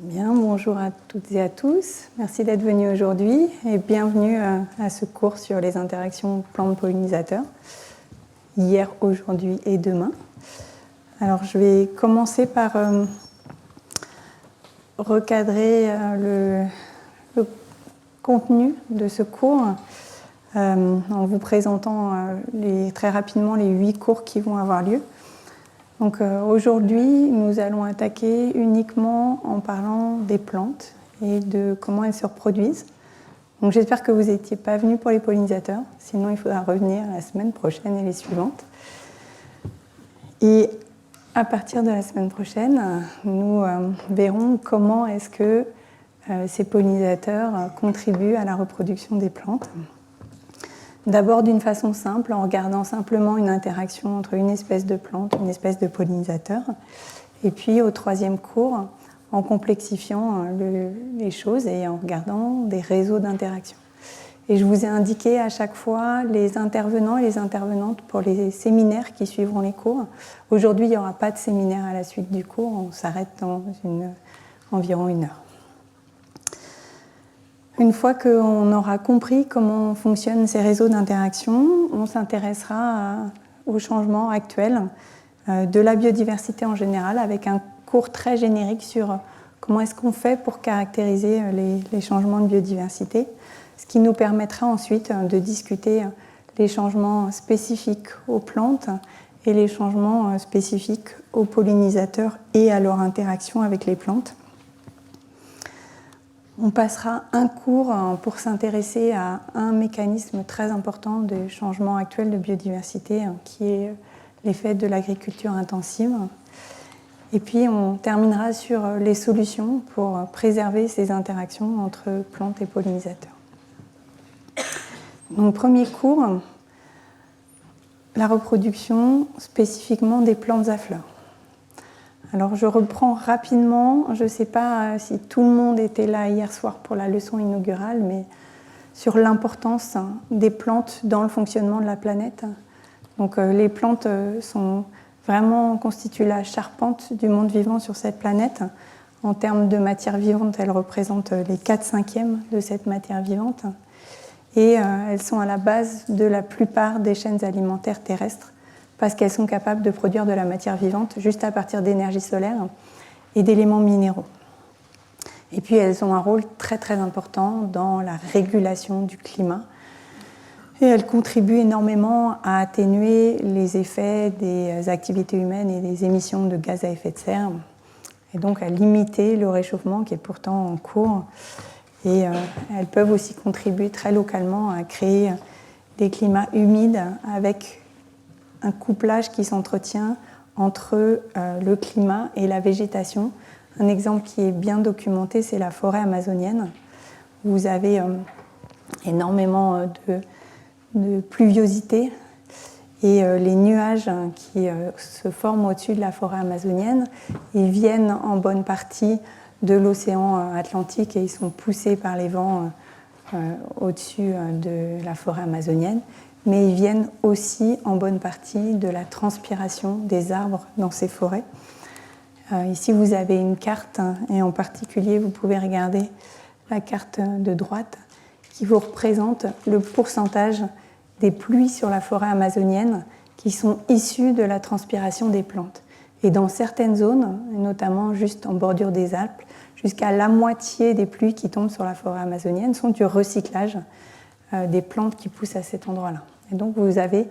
Bien, bonjour à toutes et à tous. Merci d'être venus aujourd'hui et bienvenue à ce cours sur les interactions plantes-pollinisateurs, hier, aujourd'hui et demain. Alors, je vais commencer par recadrer le contenu de ce cours en vous présentant très rapidement les 8 cours qui vont avoir lieu. Donc aujourd'hui, nous allons attaquer uniquement en parlant des plantes et de comment elles se reproduisent. Donc j'espère que vous n'étiez pas venus pour les pollinisateurs, sinon il faudra revenir la semaine prochaine et les suivantes. Et à partir de la semaine prochaine, nous verrons comment est-ce que ces pollinisateurs contribuent à la reproduction des plantes. D'abord d'une façon simple, en regardant simplement une interaction entre une espèce de plante et une espèce de pollinisateur. Et puis au troisième cours, en complexifiant les choses et en regardant des réseaux d'interaction. Et je vous ai indiqué à chaque fois les intervenants et les intervenantes pour les séminaires qui suivront les cours. Aujourd'hui, il n'y aura pas de séminaire à la suite du cours, on s'arrête dans environ 1 heure. Une fois qu'on aura compris comment fonctionnent ces réseaux d'interaction, on s'intéressera aux changements actuels de la biodiversité en général, avec un cours très générique sur comment est-ce qu'on fait pour caractériser les changements de biodiversité, ce qui nous permettra ensuite de discuter les changements spécifiques aux plantes et les changements spécifiques aux pollinisateurs et à leur interaction avec les plantes. On passera un cours pour s'intéresser à un mécanisme très important des changements actuels de biodiversité, qui est l'effet de l'agriculture intensive. Et puis on terminera sur les solutions pour préserver ces interactions entre plantes et pollinisateurs. Donc premier cours, la reproduction spécifiquement des plantes à fleurs. Alors je reprends rapidement, je ne sais pas si tout le monde était là hier soir pour la leçon inaugurale, mais sur l'importance des plantes dans le fonctionnement de la planète. Donc les plantes constituent la charpente du monde vivant sur cette planète. En termes de matière vivante, elles représentent les 4/5 de cette matière vivante. Et elles sont à la base de la plupart des chaînes alimentaires terrestres, parce qu'elles sont capables de produire de la matière vivante juste à partir d'énergie solaire et d'éléments minéraux. Et puis elles ont un rôle très très important dans la régulation du climat. Et elles contribuent énormément à atténuer les effets des activités humaines et des émissions de gaz à effet de serre, et donc à limiter le réchauffement qui est pourtant en cours. Et elles peuvent aussi contribuer très localement à créer des climats humides avec un couplage qui s'entretient entre le climat et la végétation. Un exemple qui est bien documenté, c'est la forêt amazonienne. Vous avez énormément de pluviosité et les nuages qui se forment au-dessus de la forêt amazonienne, ils viennent en bonne partie de l'océan Atlantique et ils sont poussés par les vents au-dessus de la forêt amazonienne. Mais ils viennent aussi en bonne partie de la transpiration des arbres dans ces forêts. Ici, vous avez une carte, et en particulier, vous pouvez regarder la carte de droite qui vous représente le pourcentage des pluies sur la forêt amazonienne qui sont issues de la transpiration des plantes. Et dans certaines zones, notamment juste en bordure des Alpes, jusqu'à la moitié des pluies qui tombent sur la forêt amazonienne sont du recyclage des plantes qui poussent à cet endroit-là. Et donc vous avez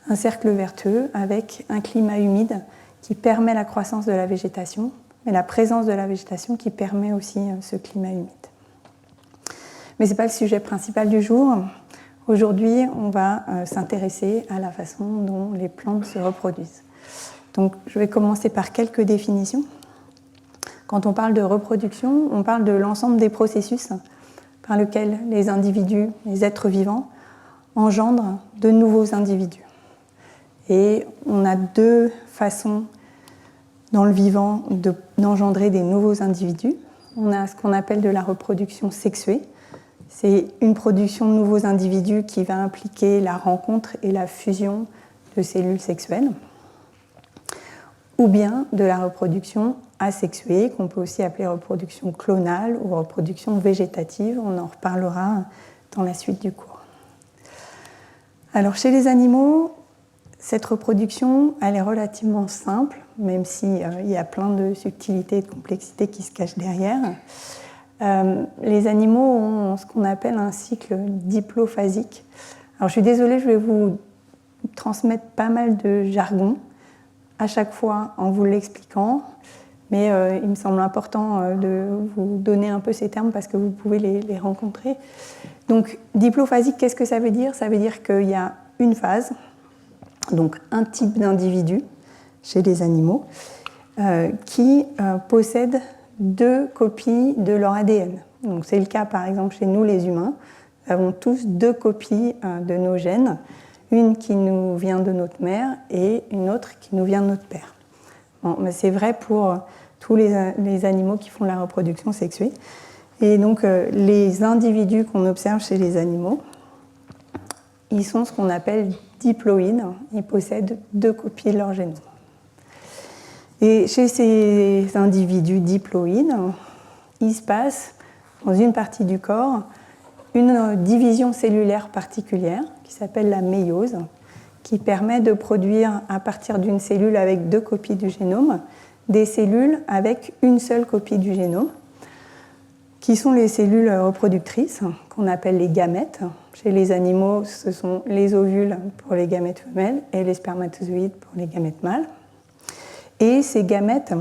un cercle vertueux avec un climat humide qui permet la croissance de la végétation, mais la présence de la végétation qui permet aussi ce climat humide. Mais ce n'est pas le sujet principal du jour. Aujourd'hui, on va s'intéresser à la façon dont les plantes se reproduisent. Donc je vais commencer par quelques définitions. Quand on parle de reproduction, on parle de l'ensemble des processus par lesquels les individus, les êtres vivants, engendrent de nouveaux individus. Et on a 2 façons dans le vivant d'engendrer des nouveaux individus. On a ce qu'on appelle de la reproduction sexuée. C'est une production de nouveaux individus qui va impliquer la rencontre et la fusion de cellules sexuelles. Ou bien de la reproduction asexuée, qu'on peut aussi appeler reproduction clonale ou reproduction végétative. On en reparlera dans la suite du cours. Alors chez les animaux, cette reproduction, elle est relativement simple, même s'il y a plein de subtilités et de complexités qui se cachent derrière. Les animaux ont ce qu'on appelle un cycle diplophasique. Alors je suis désolée, je vais vous transmettre pas mal de jargon à chaque fois en vous l'expliquant, mais il me semble important de vous donner un peu ces termes parce que vous pouvez les rencontrer. Donc diplophasique, qu'est-ce que ça veut dire? Ça veut dire qu'il y a une phase, donc un type d'individu chez les animaux, qui possède 2 copies de leur ADN. Donc c'est le cas par exemple chez nous les humains. Nous avons tous 2 copies de nos gènes, une qui nous vient de notre mère et une autre qui nous vient de notre père. Bon, mais c'est vrai pour tous les animaux qui font la reproduction sexuée. Et donc les individus qu'on observe chez les animaux, ils sont ce qu'on appelle diploïdes. Ils possèdent 2 copies de leur génome. Et chez ces individus diploïdes, il se passe dans une partie du corps une division cellulaire particulière qui s'appelle la méiose, qui permet de produire à partir d'une cellule avec 2 copies du génome, des cellules avec une seule copie du génome, qui sont les cellules reproductrices, qu'on appelle les gamètes. Chez les animaux, ce sont les ovules pour les gamètes femelles et les spermatozoïdes pour les gamètes mâles. Et ces gamètes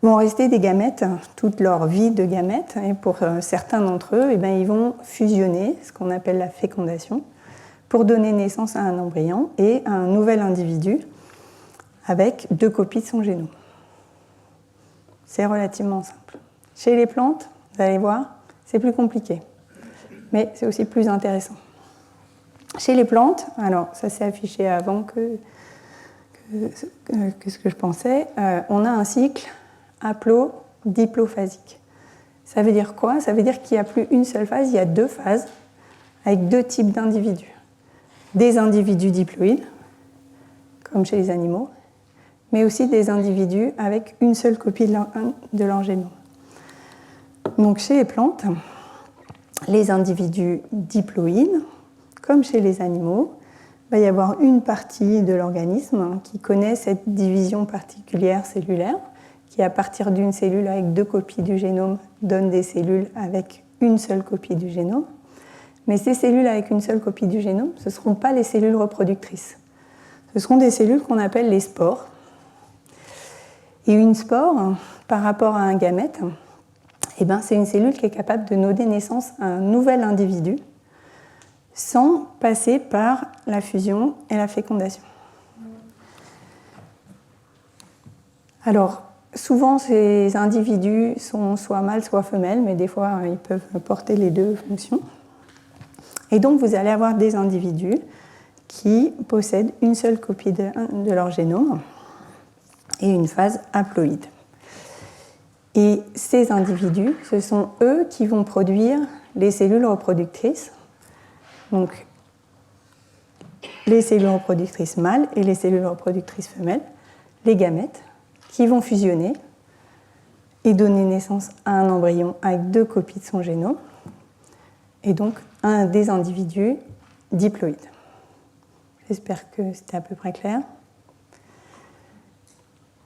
vont rester des gamètes toute leur vie de gamètes, et pour certains d'entre eux, ils vont fusionner, ce qu'on appelle la fécondation, pour donner naissance à un embryon et à un nouvel individu avec 2 copies de son génome. C'est relativement simple. Chez les plantes, vous allez voir, c'est plus compliqué, mais c'est aussi plus intéressant. Chez les plantes, alors ça s'est affiché avant que ce que je pensais, on a un cycle haplo-diplophasique. Ça veut dire quoi? Ça veut dire qu'il n'y a plus une seule phase, il y a 2 phases avec 2 types d'individus. Des individus diploïdes, comme chez les animaux, mais aussi des individus avec une seule copie de leur génome. Donc chez les plantes, les individus diploïdes, comme chez les animaux, il va y avoir une partie de l'organisme qui connaît cette division particulière cellulaire, qui à partir d'une cellule avec 2 copies du génome donne des cellules avec une seule copie du génome. Mais ces cellules avec une seule copie du génome, ce ne seront pas les cellules reproductrices. Ce seront des cellules qu'on appelle les spores. Et une spore, par rapport à un gamète, c'est une cellule qui est capable de donner naissance à un nouvel individu sans passer par la fusion et la fécondation. Alors, souvent, ces individus sont soit mâles, soit femelles, mais des fois, ils peuvent porter les 2 fonctions. Et donc, vous allez avoir des individus qui possèdent une seule copie de leur génome et une phase haploïde. Et ces individus, ce sont eux qui vont produire les cellules reproductrices, donc les cellules reproductrices mâles et les cellules reproductrices femelles, les gamètes, qui vont fusionner et donner naissance à un embryon avec 2 copies de son génome, et donc un des individus diploïdes. J'espère que c'était à peu près clair.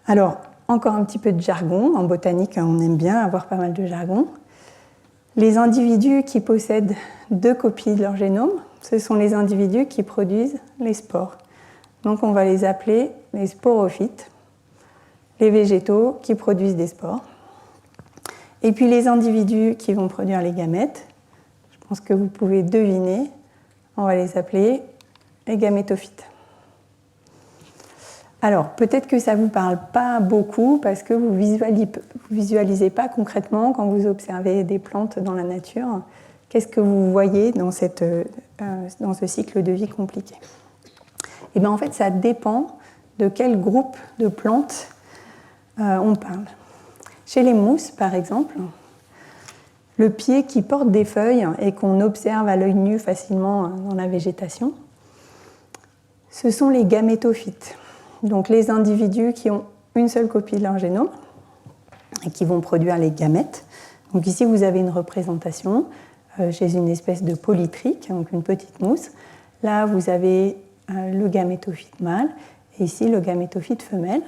Alors, encore un petit peu de jargon. En botanique, on aime bien avoir pas mal de jargon. Les individus qui possèdent 2 copies de leur génome, ce sont les individus qui produisent les spores. Donc on va les appeler les sporophytes, les végétaux qui produisent des spores. Et puis les individus qui vont produire les gamètes, je pense que vous pouvez deviner, on va les appeler les gamétophytes. Alors, peut-être que ça ne vous parle pas beaucoup parce que vous ne visualisez pas concrètement quand vous observez des plantes dans la nature. Qu'est-ce que vous voyez dans ce cycle de vie compliqué? Et bien, en fait, ça dépend de quel groupe de plantes on parle. Chez les mousses, par exemple, le pied qui porte des feuilles et qu'on observe à l'œil nu facilement dans la végétation, ce sont les gamétophytes. Donc les individus qui ont une seule copie de leur génome et qui vont produire les gamètes. Donc ici, vous avez une représentation chez une espèce de polytrique, donc une petite mousse. Là, vous avez le gamétophyte mâle et ici le gamétophyte femelle.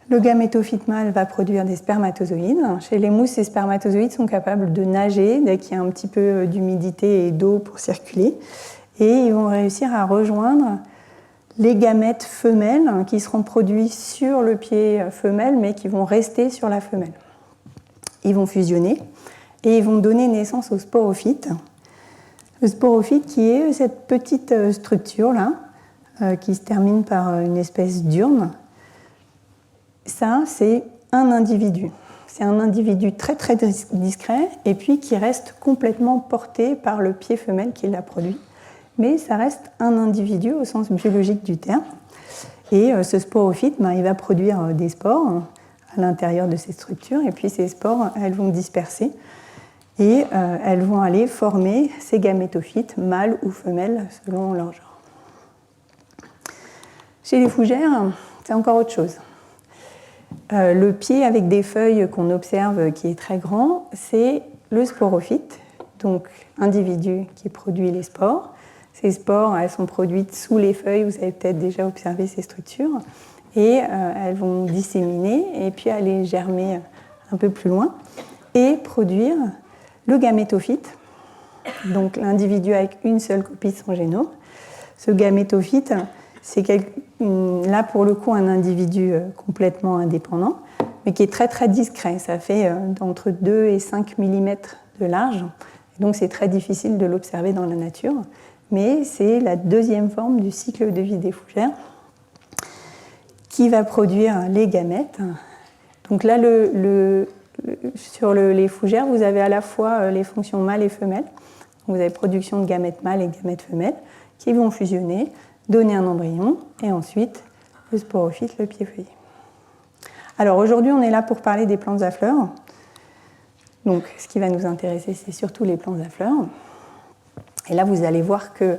Le gamétophyte mâle va produire des spermatozoïdes. Chez les mousses, ces spermatozoïdes sont capables de nager dès qu'il y a un petit peu d'humidité et d'eau pour circuler. Et ils vont réussir à rejoindre les gamètes femelles qui seront produits sur le pied femelle, mais qui vont rester sur la femelle. Ils vont fusionner et ils vont donner naissance au sporophyte. Le sporophyte qui est cette petite structure-là, qui se termine par une espèce d'urne. Ça, c'est un individu. C'est un individu très très discret et puis qui reste complètement porté par le pied femelle qui l'a produit. Mais ça reste un individu au sens biologique du terme. Et ce sporophyte, il va produire des spores à l'intérieur de ces structures et puis ces spores, elles vont disperser et elles vont aller former ces gamétophytes, mâles ou femelles selon leur genre. Chez les fougères, c'est encore autre chose. Le pied avec des feuilles qu'on observe qui est très grand, c'est le sporophyte, donc individu qui produit les spores. Ces spores, elles sont produites sous les feuilles, vous avez peut-être déjà observé ces structures, et elles vont disséminer et puis aller germer un peu plus loin et produire le gamétophyte, donc l'individu avec une seule copie de son génome. Ce gamétophyte, c'est là pour le coup un individu complètement indépendant, mais qui est très très discret. Ça fait entre 2 et 5 mm de large, donc c'est très difficile de l'observer dans la nature. Mais c'est la deuxième forme du cycle de vie des fougères qui va produire les gamètes. Donc là, sur les fougères, vous avez à la fois les fonctions mâles et femelles. Vous avez production de gamètes mâles et gamètes femelles qui vont fusionner, donner un embryon, et ensuite le sporophyte, le pied-feuillet. Alors aujourd'hui, on est là pour parler des plantes à fleurs. Donc ce qui va nous intéresser, c'est surtout les plantes à fleurs. Et là, vous allez voir que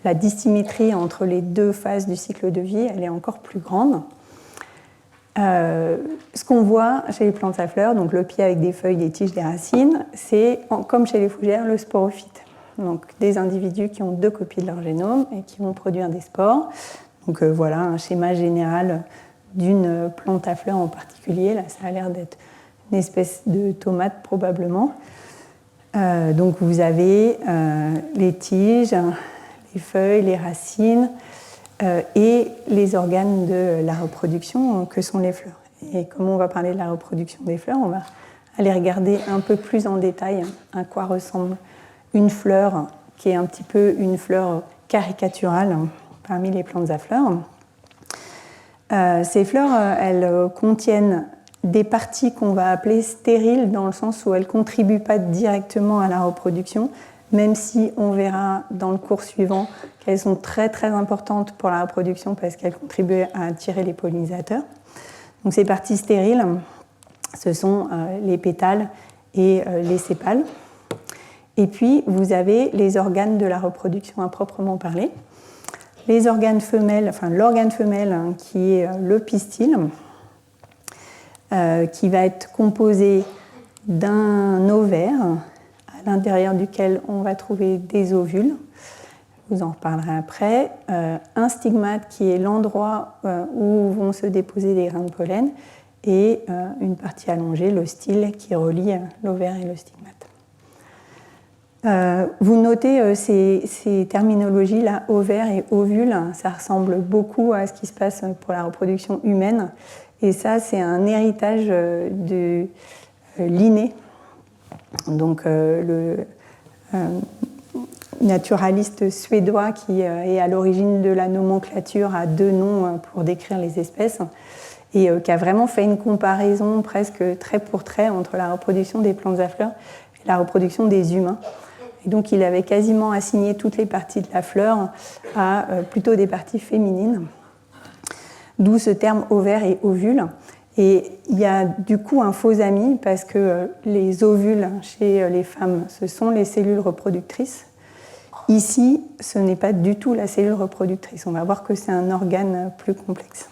la dissymétrie entre les deux phases du cycle de vie, elle est encore plus grande. Ce qu'on voit chez les plantes à fleurs, donc le pied avec des feuilles, des tiges, des racines, c'est, comme chez les fougères, le sporophyte. Donc des individus qui ont 2 copies de leur génome et qui vont produire des spores. Donc voilà un schéma général d'une plante à fleurs en particulier. Là, ça a l'air d'être une espèce de tomate probablement. Donc vous avez les tiges, les feuilles, les racines et les organes de la reproduction que sont les fleurs. Et comme on va parler de la reproduction des fleurs, on va aller regarder un peu plus en détail à quoi ressemble une fleur qui est un petit peu une fleur caricaturale parmi les plantes à fleurs. Ces fleurs, elles contiennent des parties qu'on va appeler stériles dans le sens où elles ne contribuent pas directement à la reproduction, même si on verra dans le cours suivant qu'elles sont très très importantes pour la reproduction parce qu'elles contribuent à attirer les pollinisateurs. Donc ces parties stériles, ce sont les pétales et les sépales. Et puis vous avez les organes de la reproduction à proprement parler. Les organes femelles, enfin l'organe femelle qui est le pistil, qui va être composé d'un ovaire à l'intérieur duquel on va trouver des ovules. Je vous en reparlerai après. Un stigmate qui est l'endroit où vont se déposer les grains de pollen et une partie allongée, le style, qui relie l'ovaire et le stigmate. Vous notez ces terminologies-là, ovaire et ovule, ça ressemble beaucoup à ce qui se passe pour la reproduction humaine. Et ça, c'est un héritage de Linné, donc le naturaliste suédois qui est à l'origine de la nomenclature à 2 noms pour décrire les espèces et qui a vraiment fait une comparaison presque trait pour trait entre la reproduction des plantes à fleurs et la reproduction des humains. Et donc il avait quasiment assigné toutes les parties de la fleur à plutôt des parties féminines. D'où ce terme ovaire et ovule. Et il y a du coup un faux ami parce que les ovules chez les femmes, ce sont les cellules reproductrices. Ici, ce n'est pas du tout la cellule reproductrice. On va voir que c'est un organe plus complexe.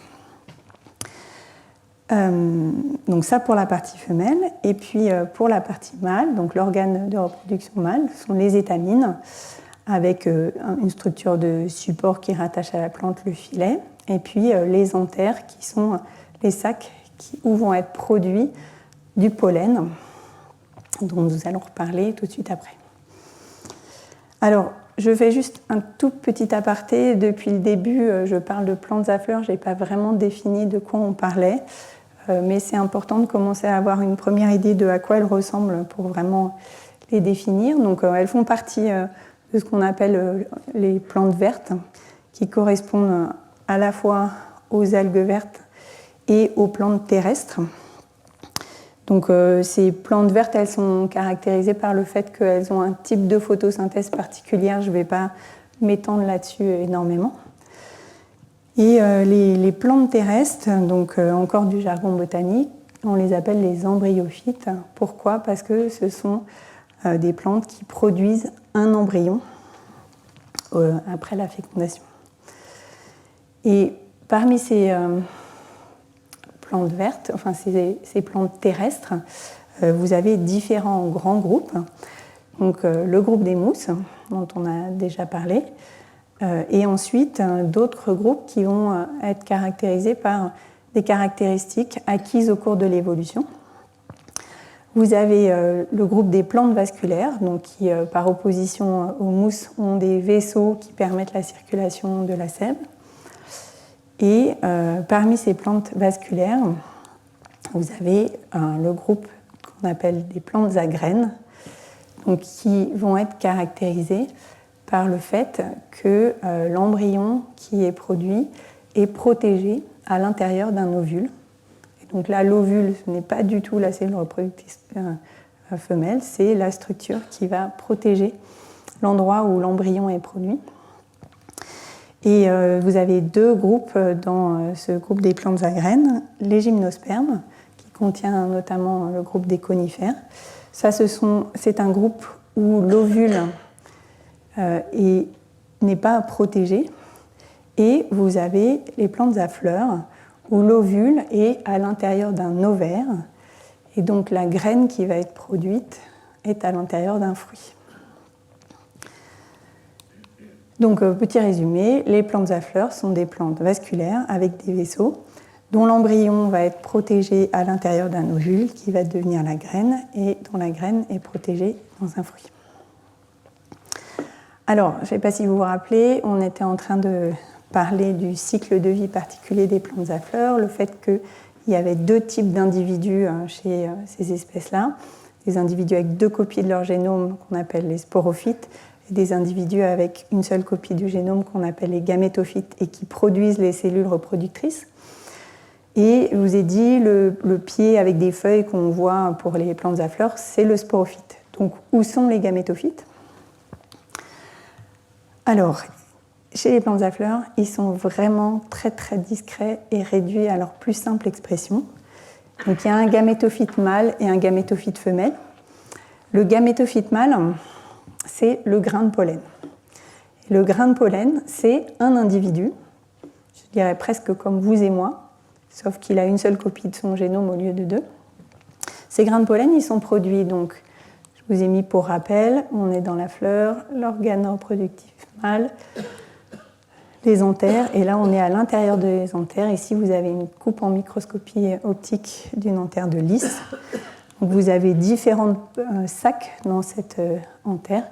Donc ça pour la partie femelle. Et puis pour la partie mâle, donc l'organe de reproduction mâle, sont les étamines, avec une structure de support qui rattache à la plante le filet, et puis les anthères, qui sont les sacs où vont être produits du pollen, dont nous allons reparler tout de suite après. Alors, je fais juste un tout petit aparté. Depuis le début, je parle de plantes à fleurs, je n'ai pas vraiment défini de quoi on parlait, mais c'est important de commencer à avoir une première idée de à quoi elles ressemblent pour vraiment les définir. Donc, elles font partie de ce qu'on appelle les plantes vertes, qui correspondent à la fois aux algues vertes et aux plantes terrestres. Donc ces plantes vertes, elles sont caractérisées par le fait qu'elles ont un type de photosynthèse particulière. Je ne vais pas m'étendre là-dessus énormément. Et les plantes terrestres, donc encore du jargon botanique, on les appelle les embryophytes. Pourquoi ? Parce que ce sont des plantes qui produisent un embryon après la fécondation. Et parmi ces plantes vertes, enfin ces plantes terrestres, vous avez différents grands groupes. Donc le groupe des mousses, dont on a déjà parlé, et ensuite d'autres groupes qui vont être caractérisés par des caractéristiques acquises au cours de l'évolution. Vous avez le groupe des plantes vasculaires, donc qui, par opposition aux mousses, ont des vaisseaux qui permettent la circulation de la sève. Et parmi ces plantes vasculaires, vous avez le groupe qu'on appelle des plantes à graines, donc qui vont être caractérisées par le fait que l'embryon qui est produit est protégé à l'intérieur d'un ovule. Et donc là, l'ovule, ce n'est pas du tout la cellule reproductrice femelle, c'est la structure qui va protéger l'endroit où l'embryon est produit. Et vous avez deux groupes dans ce groupe des plantes à graines, les gymnospermes, qui contient notamment le groupe des conifères. Ça, c'est un groupe où l'ovule n'est pas protégé. Et vous avez les plantes à fleurs, où l'ovule est à l'intérieur d'un ovaire. Et donc la graine qui va être produite est à l'intérieur d'un fruit. Donc, petit résumé, les plantes à fleurs sont des plantes vasculaires avec des vaisseaux dont l'embryon va être protégé à l'intérieur d'un ovule qui va devenir la graine et dont la graine est protégée dans un fruit. Alors, je ne sais pas si vous vous rappelez, on était en train de parler du cycle de vie particulier des plantes à fleurs, le fait qu'il y avait deux types d'individus chez ces espèces-là, des individus avec deux copies de leur génome qu'on appelle les sporophytes, et des individus avec une seule copie du génome qu'on appelle les gamétophytes et qui produisent les cellules reproductrices. Et je vous ai dit, le pied avec des feuilles qu'on voit pour les plantes à fleurs, c'est le sporophyte. Donc, où sont les gamétophytes ? Alors, chez les plantes à fleurs, ils sont vraiment très très discrets et réduits à leur plus simple expression. Donc, il y a un gamétophyte mâle et un gamétophyte femelle. Le gamétophyte mâle, c'est le grain de pollen. Et le grain de pollen, c'est un individu, je dirais presque comme vous et moi, sauf qu'il a une seule copie de son génome au lieu de deux. Ces grains de pollen, ils sont produits, donc, je vous ai mis pour rappel, on est dans la fleur, l'organe reproductif mâle, les anthères, et là on est à l'intérieur des anthères. Ici vous avez une coupe en microscopie optique d'une anthère de lys. Donc, vous avez différents sacs dans cette anthère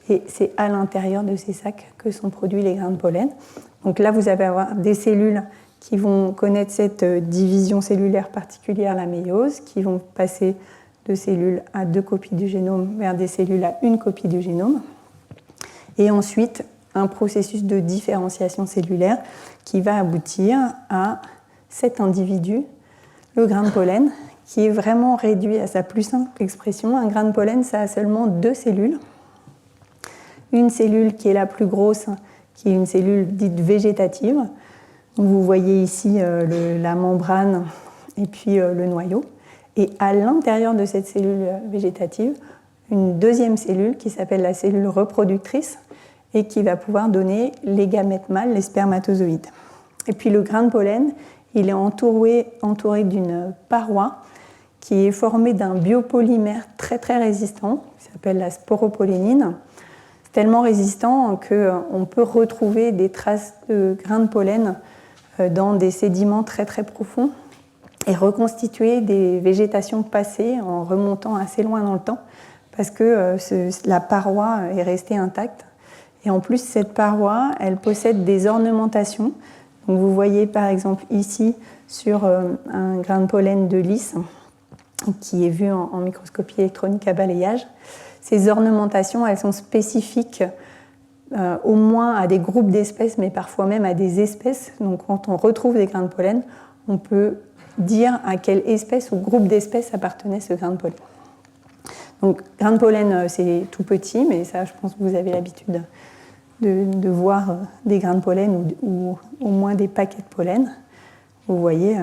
et c'est à l'intérieur de ces sacs que sont produits les grains de pollen. Donc là, vous allez avoir des cellules qui vont connaître cette division cellulaire particulière, la méiose, qui vont passer de cellules à deux copies du génome vers des cellules à une copie du génome. Et ensuite, un processus de différenciation cellulaire qui va aboutir à cet individu, le grain de pollen, qui est vraiment réduit à sa plus simple expression. Un grain de pollen, ça a seulement deux cellules. Une cellule qui est la plus grosse, qui est une cellule dite végétative. Donc vous voyez ici la membrane et puis le noyau. Et à l'intérieur de cette cellule végétative, une deuxième cellule qui s'appelle la cellule reproductrice et qui va pouvoir donner les gamètes mâles, les spermatozoïdes. Et puis le grain de pollen, il est entouré d'une paroi qui est formée d'un biopolymère très très résistant, qui s'appelle la sporopollénine. C'est tellement résistant qu'on peut retrouver des traces de grains de pollen dans des sédiments très très profonds et reconstituer des végétations passées en remontant assez loin dans le temps, parce que la paroi est restée intacte. Et en plus, cette paroi, elle possède des ornementations. Donc vous voyez par exemple ici sur un grain de pollen de lys qui est vu en microscopie électronique à balayage. Ces ornementations, elles sont spécifiques au moins à des groupes d'espèces, mais parfois même à des espèces. Donc quand on retrouve des grains de pollen, on peut dire à quelle espèce ou groupe d'espèces appartenait ce grain de pollen. Donc grain de pollen, c'est tout petit, mais ça, je pense que vous avez l'habitude de voir des grains de pollen ou au moins des paquets de pollen. Vous voyez,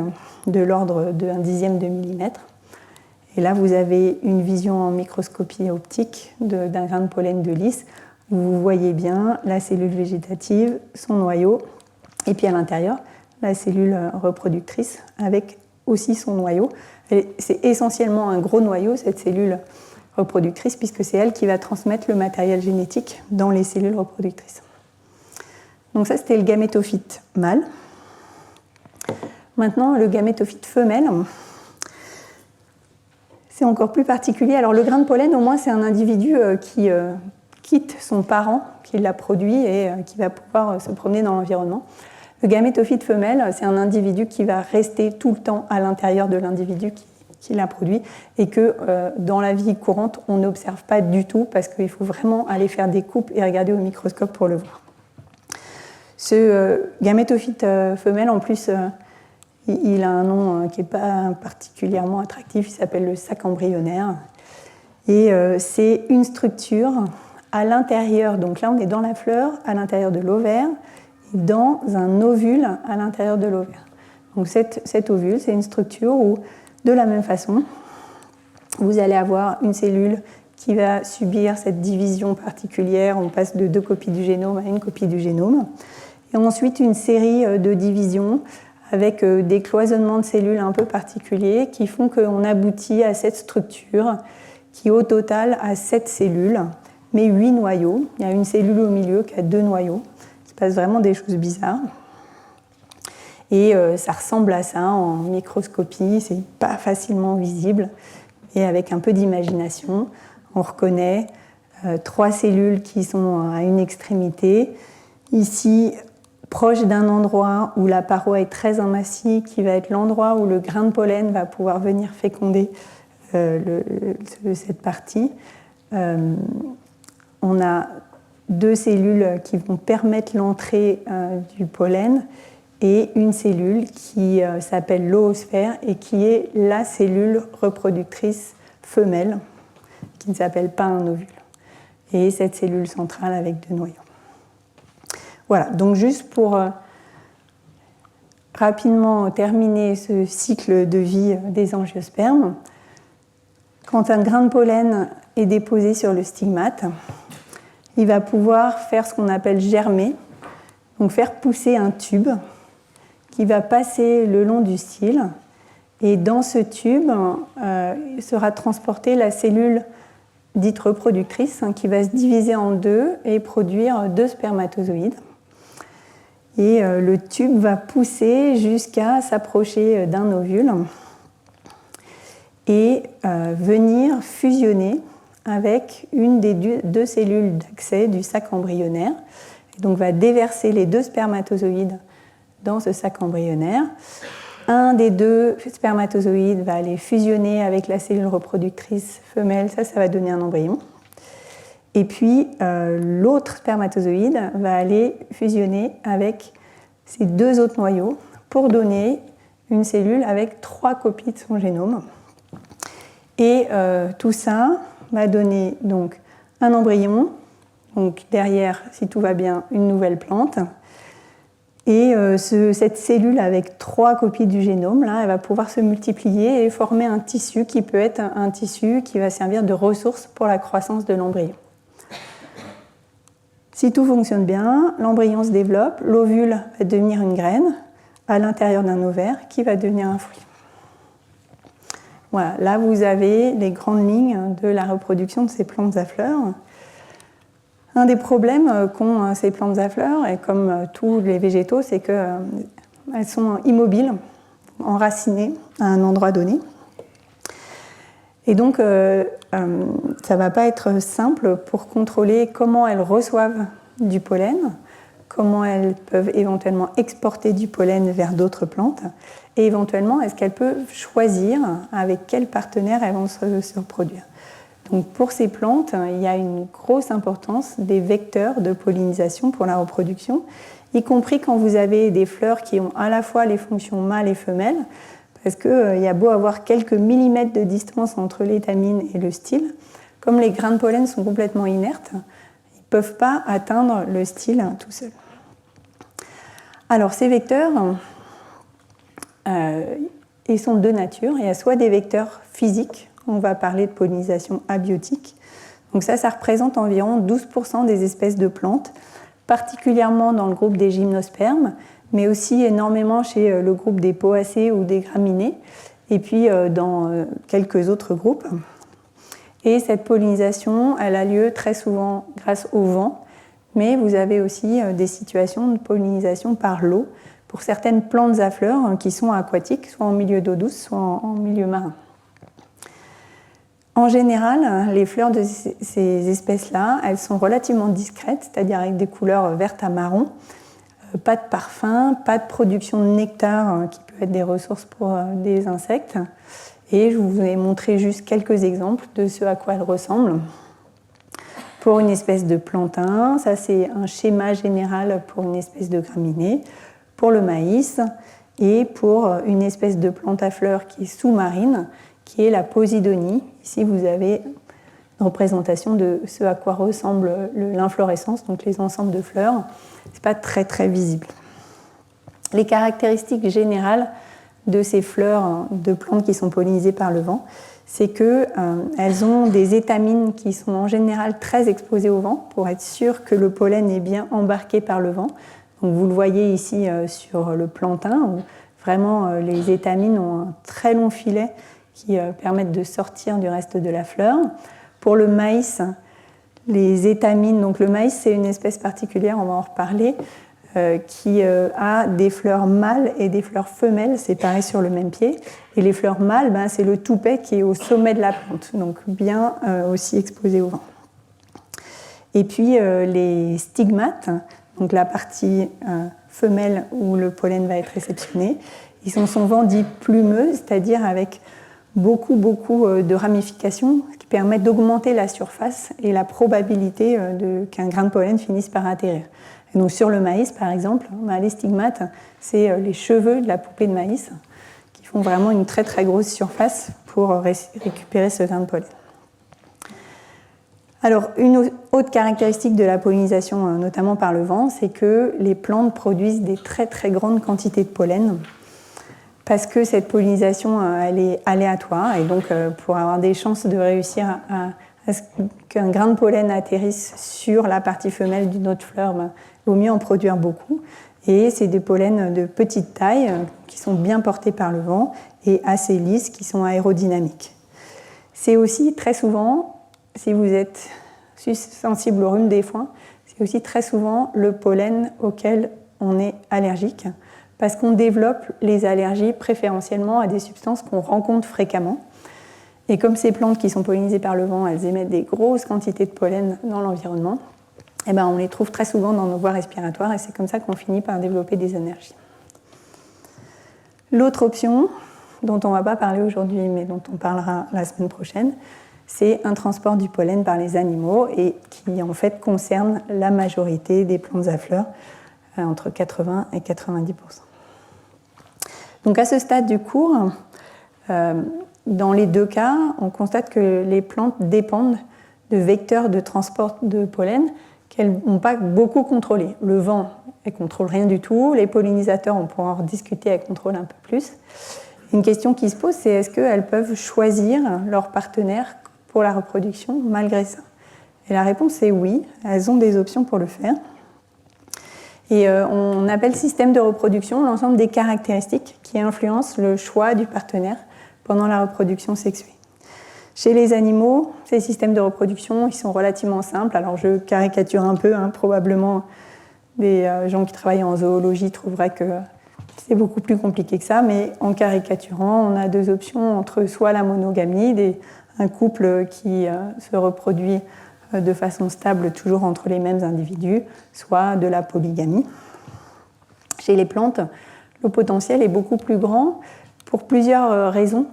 de l'ordre de 1/10 de millimètre. Et là, vous avez une vision en microscopie optique d'un grain de pollen de lys. Vous voyez bien la cellule végétative, son noyau, et puis à l'intérieur, la cellule reproductrice avec aussi son noyau. C'est essentiellement un gros noyau, cette cellule reproductrice, puisque c'est elle qui va transmettre le matériel génétique dans les cellules reproductrices. Donc ça, c'était le gamétophyte mâle. Maintenant, le gamétophyte femelle, c'est encore plus particulier. Alors le grain de pollen, au moins, c'est un individu qui quitte son parent, qui l'a produit et qui va pouvoir se promener dans l'environnement. Le gamétophyte femelle, c'est un individu qui va rester tout le temps à l'intérieur de l'individu qui l'a produit et que dans la vie courante, on n'observe pas du tout parce qu'il faut vraiment aller faire des coupes et regarder au microscope pour le voir. Ce gamétophyte femelle, en plus, il a un nom qui n'est pas particulièrement attractif, il s'appelle le sac embryonnaire. Et c'est une structure à l'intérieur, donc là on est dans la fleur, à l'intérieur de l'ovaire, et dans un ovule à l'intérieur de l'ovaire. Donc cet ovule, c'est une structure où, de la même façon, vous allez avoir une cellule qui va subir cette division particulière, on passe de 2 copies du génome à 1 copie du génome, et ensuite une série de divisions avec des cloisonnements de cellules un peu particuliers qui font qu'on aboutit à cette structure qui au total a 7 cellules, mais 8 noyaux. Il y a une cellule au milieu qui a 2 noyaux. Il se passe vraiment des choses bizarres. Et ça ressemble à ça en microscopie, c'est pas facilement visible. Et avec un peu d'imagination, on reconnaît 3 cellules qui sont à une extrémité. Ici, proche d'un endroit où la paroi est très amassée, qui va être l'endroit où le grain de pollen va pouvoir venir féconder cette partie. On a 2 cellules qui vont permettre l'entrée du pollen et une cellule qui s'appelle l'oosphère et qui est la cellule reproductrice femelle, qui ne s'appelle pas un ovule. Et cette cellule centrale avec 2 noyaux. Voilà, donc juste pour rapidement terminer ce cycle de vie des angiospermes, quand un grain de pollen est déposé sur le stigmate, il va pouvoir faire ce qu'on appelle germer, donc faire pousser un tube qui va passer le long du style. Et dans ce tube sera transportée la cellule dite reproductrice qui va se diviser en 2 et produire 2 spermatozoïdes. Et le tube va pousser jusqu'à s'approcher d'un ovule et venir fusionner avec une des 2 cellules d'accès du sac embryonnaire. Et donc va déverser les 2 spermatozoïdes dans ce sac embryonnaire. Un des 2 spermatozoïdes va aller fusionner avec la cellule reproductrice femelle, ça va donner un embryon. Et puis l'autre spermatozoïde va aller fusionner avec ces 2 autres noyaux pour donner une cellule avec 3 copies de son génome. Et tout ça va donner donc un embryon, donc derrière, si tout va bien, une nouvelle plante. Et cette cellule avec 3 copies du génome, là, elle va pouvoir se multiplier et former un tissu qui peut être un tissu qui va servir de ressource pour la croissance de l'embryon. Si tout fonctionne bien, l'embryon se développe, l'ovule va devenir une graine. à l'intérieur d'un ovaire qui va devenir un fruit. Voilà, là vous avez les grandes lignes de la reproduction de ces plantes à fleurs. Un des problèmes qu'ont ces plantes à fleurs, et comme tous les végétaux, c'est qu'elles sont immobiles, enracinées à un endroit donné. Et donc, ça ne va pas être simple pour contrôler comment elles reçoivent du pollen, comment elles peuvent éventuellement exporter du pollen vers d'autres plantes, et éventuellement, est-ce qu'elles peuvent choisir avec quel partenaire elles vont se reproduire. Donc, pour ces plantes, il y a une grosse importance des vecteurs de pollinisation pour la reproduction, y compris quand vous avez des fleurs qui ont à la fois les fonctions mâles et femelles, parce qu'il y a beau avoir quelques millimètres de distance entre l'étamine et le style, comme les grains de pollen sont complètement inertes, ils ne peuvent pas atteindre le style tout seul. Alors, ces vecteurs, ils sont de deux natures. Il y a soit des vecteurs physiques, on va parler de pollinisation abiotique. Donc ça représente environ 12% des espèces de plantes, particulièrement dans le groupe des gymnospermes, mais aussi énormément chez le groupe des poacées ou des graminées, et puis dans quelques autres groupes. Et cette pollinisation, elle a lieu très souvent grâce au vent, mais vous avez aussi des situations de pollinisation par l'eau pour certaines plantes à fleurs qui sont aquatiques, soit en milieu d'eau douce, soit en milieu marin. En général, les fleurs de ces espèces-là, elles sont relativement discrètes, c'est-à-dire avec des couleurs vertes à marron, pas de parfum, pas de production de nectar qui peut être des ressources pour des insectes. Et je vous ai montré juste quelques exemples de ce à quoi elles ressemblent. Pour une espèce de plantain, ça c'est un schéma général pour une espèce de graminée, pour le maïs et pour une espèce de plante à fleurs qui est sous-marine, qui est la Posidonie. Ici, vous avez une représentation de ce à quoi ressemble l'inflorescence, donc les ensembles de fleurs. Ce n'est pas très, très visible. Les caractéristiques générales de ces fleurs de plantes qui sont pollinisées par le vent, c'est qu'elles ont des étamines qui sont en général très exposées au vent pour être sûr que le pollen est bien embarqué par le vent. Donc vous le voyez ici sur le plantain, où vraiment les étamines ont un très long filet qui permettent de sortir du reste de la fleur. Pour le maïs, les étamines, donc le maïs c'est une espèce particulière, on va en reparler, qui a des fleurs mâles et des fleurs femelles séparées sur le même pied. Et les fleurs mâles, c'est le toupet qui est au sommet de la plante, donc bien aussi exposé au vent. Et puis les stigmates, donc la partie femelle où le pollen va être réceptionné, ils sont souvent dits plumeux, c'est-à-dire avec beaucoup de ramifications qui permettent d'augmenter la surface et la probabilité qu'un grain de pollen finisse par atterrir. Et donc sur le maïs, par exemple, les stigmates, c'est les cheveux de la poupée de maïs qui font vraiment une très très grosse surface pour récupérer ce grain de pollen. Alors, une autre caractéristique de la pollinisation, notamment par le vent, c'est que les plantes produisent des très très grandes quantités de pollen parce que cette pollinisation, elle est aléatoire et donc pour avoir des chances de réussir à ce qu'un grain de pollen atterrisse sur la partie femelle d'une autre fleur, il vaut mieux en produire beaucoup. Et c'est des pollens de petite taille qui sont bien portés par le vent et assez lisses, qui sont aérodynamiques. C'est aussi très souvent, si vous êtes sensible au rhume des foins, c'est aussi très souvent le pollen auquel on est allergique, parce qu'on développe les allergies préférentiellement à des substances qu'on rencontre fréquemment. Et comme ces plantes qui sont pollinisées par le vent, elles émettent des grosses quantités de pollen dans l'environnement, et on les trouve très souvent dans nos voies respiratoires et c'est comme ça qu'on finit par développer des allergies. L'autre option, dont on ne va pas parler aujourd'hui mais dont on parlera la semaine prochaine, c'est un transport du pollen par les animaux et qui en fait concerne la majorité des plantes à fleurs, entre 80 et 90%. Donc à ce stade du cours, dans les deux cas, on constate que les plantes dépendent de vecteurs de transport de pollen qu'elles n'ont pas beaucoup contrôlés. Le vent, elles ne contrôlent rien du tout. Les pollinisateurs, on pourra en rediscuter, elles contrôlent un peu plus. Une question qui se pose, c'est est-ce qu'elles peuvent choisir leur partenaire pour la reproduction malgré ça? Et la réponse est oui, elles ont des options pour le faire. Et on appelle système de reproduction l'ensemble des caractéristiques qui influencent le choix du partenaire pendant la reproduction sexuée. Chez les animaux, ces systèmes de reproduction ils sont relativement simples. Alors je caricature un peu, probablement des gens qui travaillent en zoologie trouveraient que c'est beaucoup plus compliqué que ça, mais en caricaturant, on a deux options entre soit la monogamie, un couple qui se reproduit de façon stable toujours entre les mêmes individus, soit de la polygamie. Chez les plantes, le potentiel est beaucoup plus grand pour plusieurs raisons.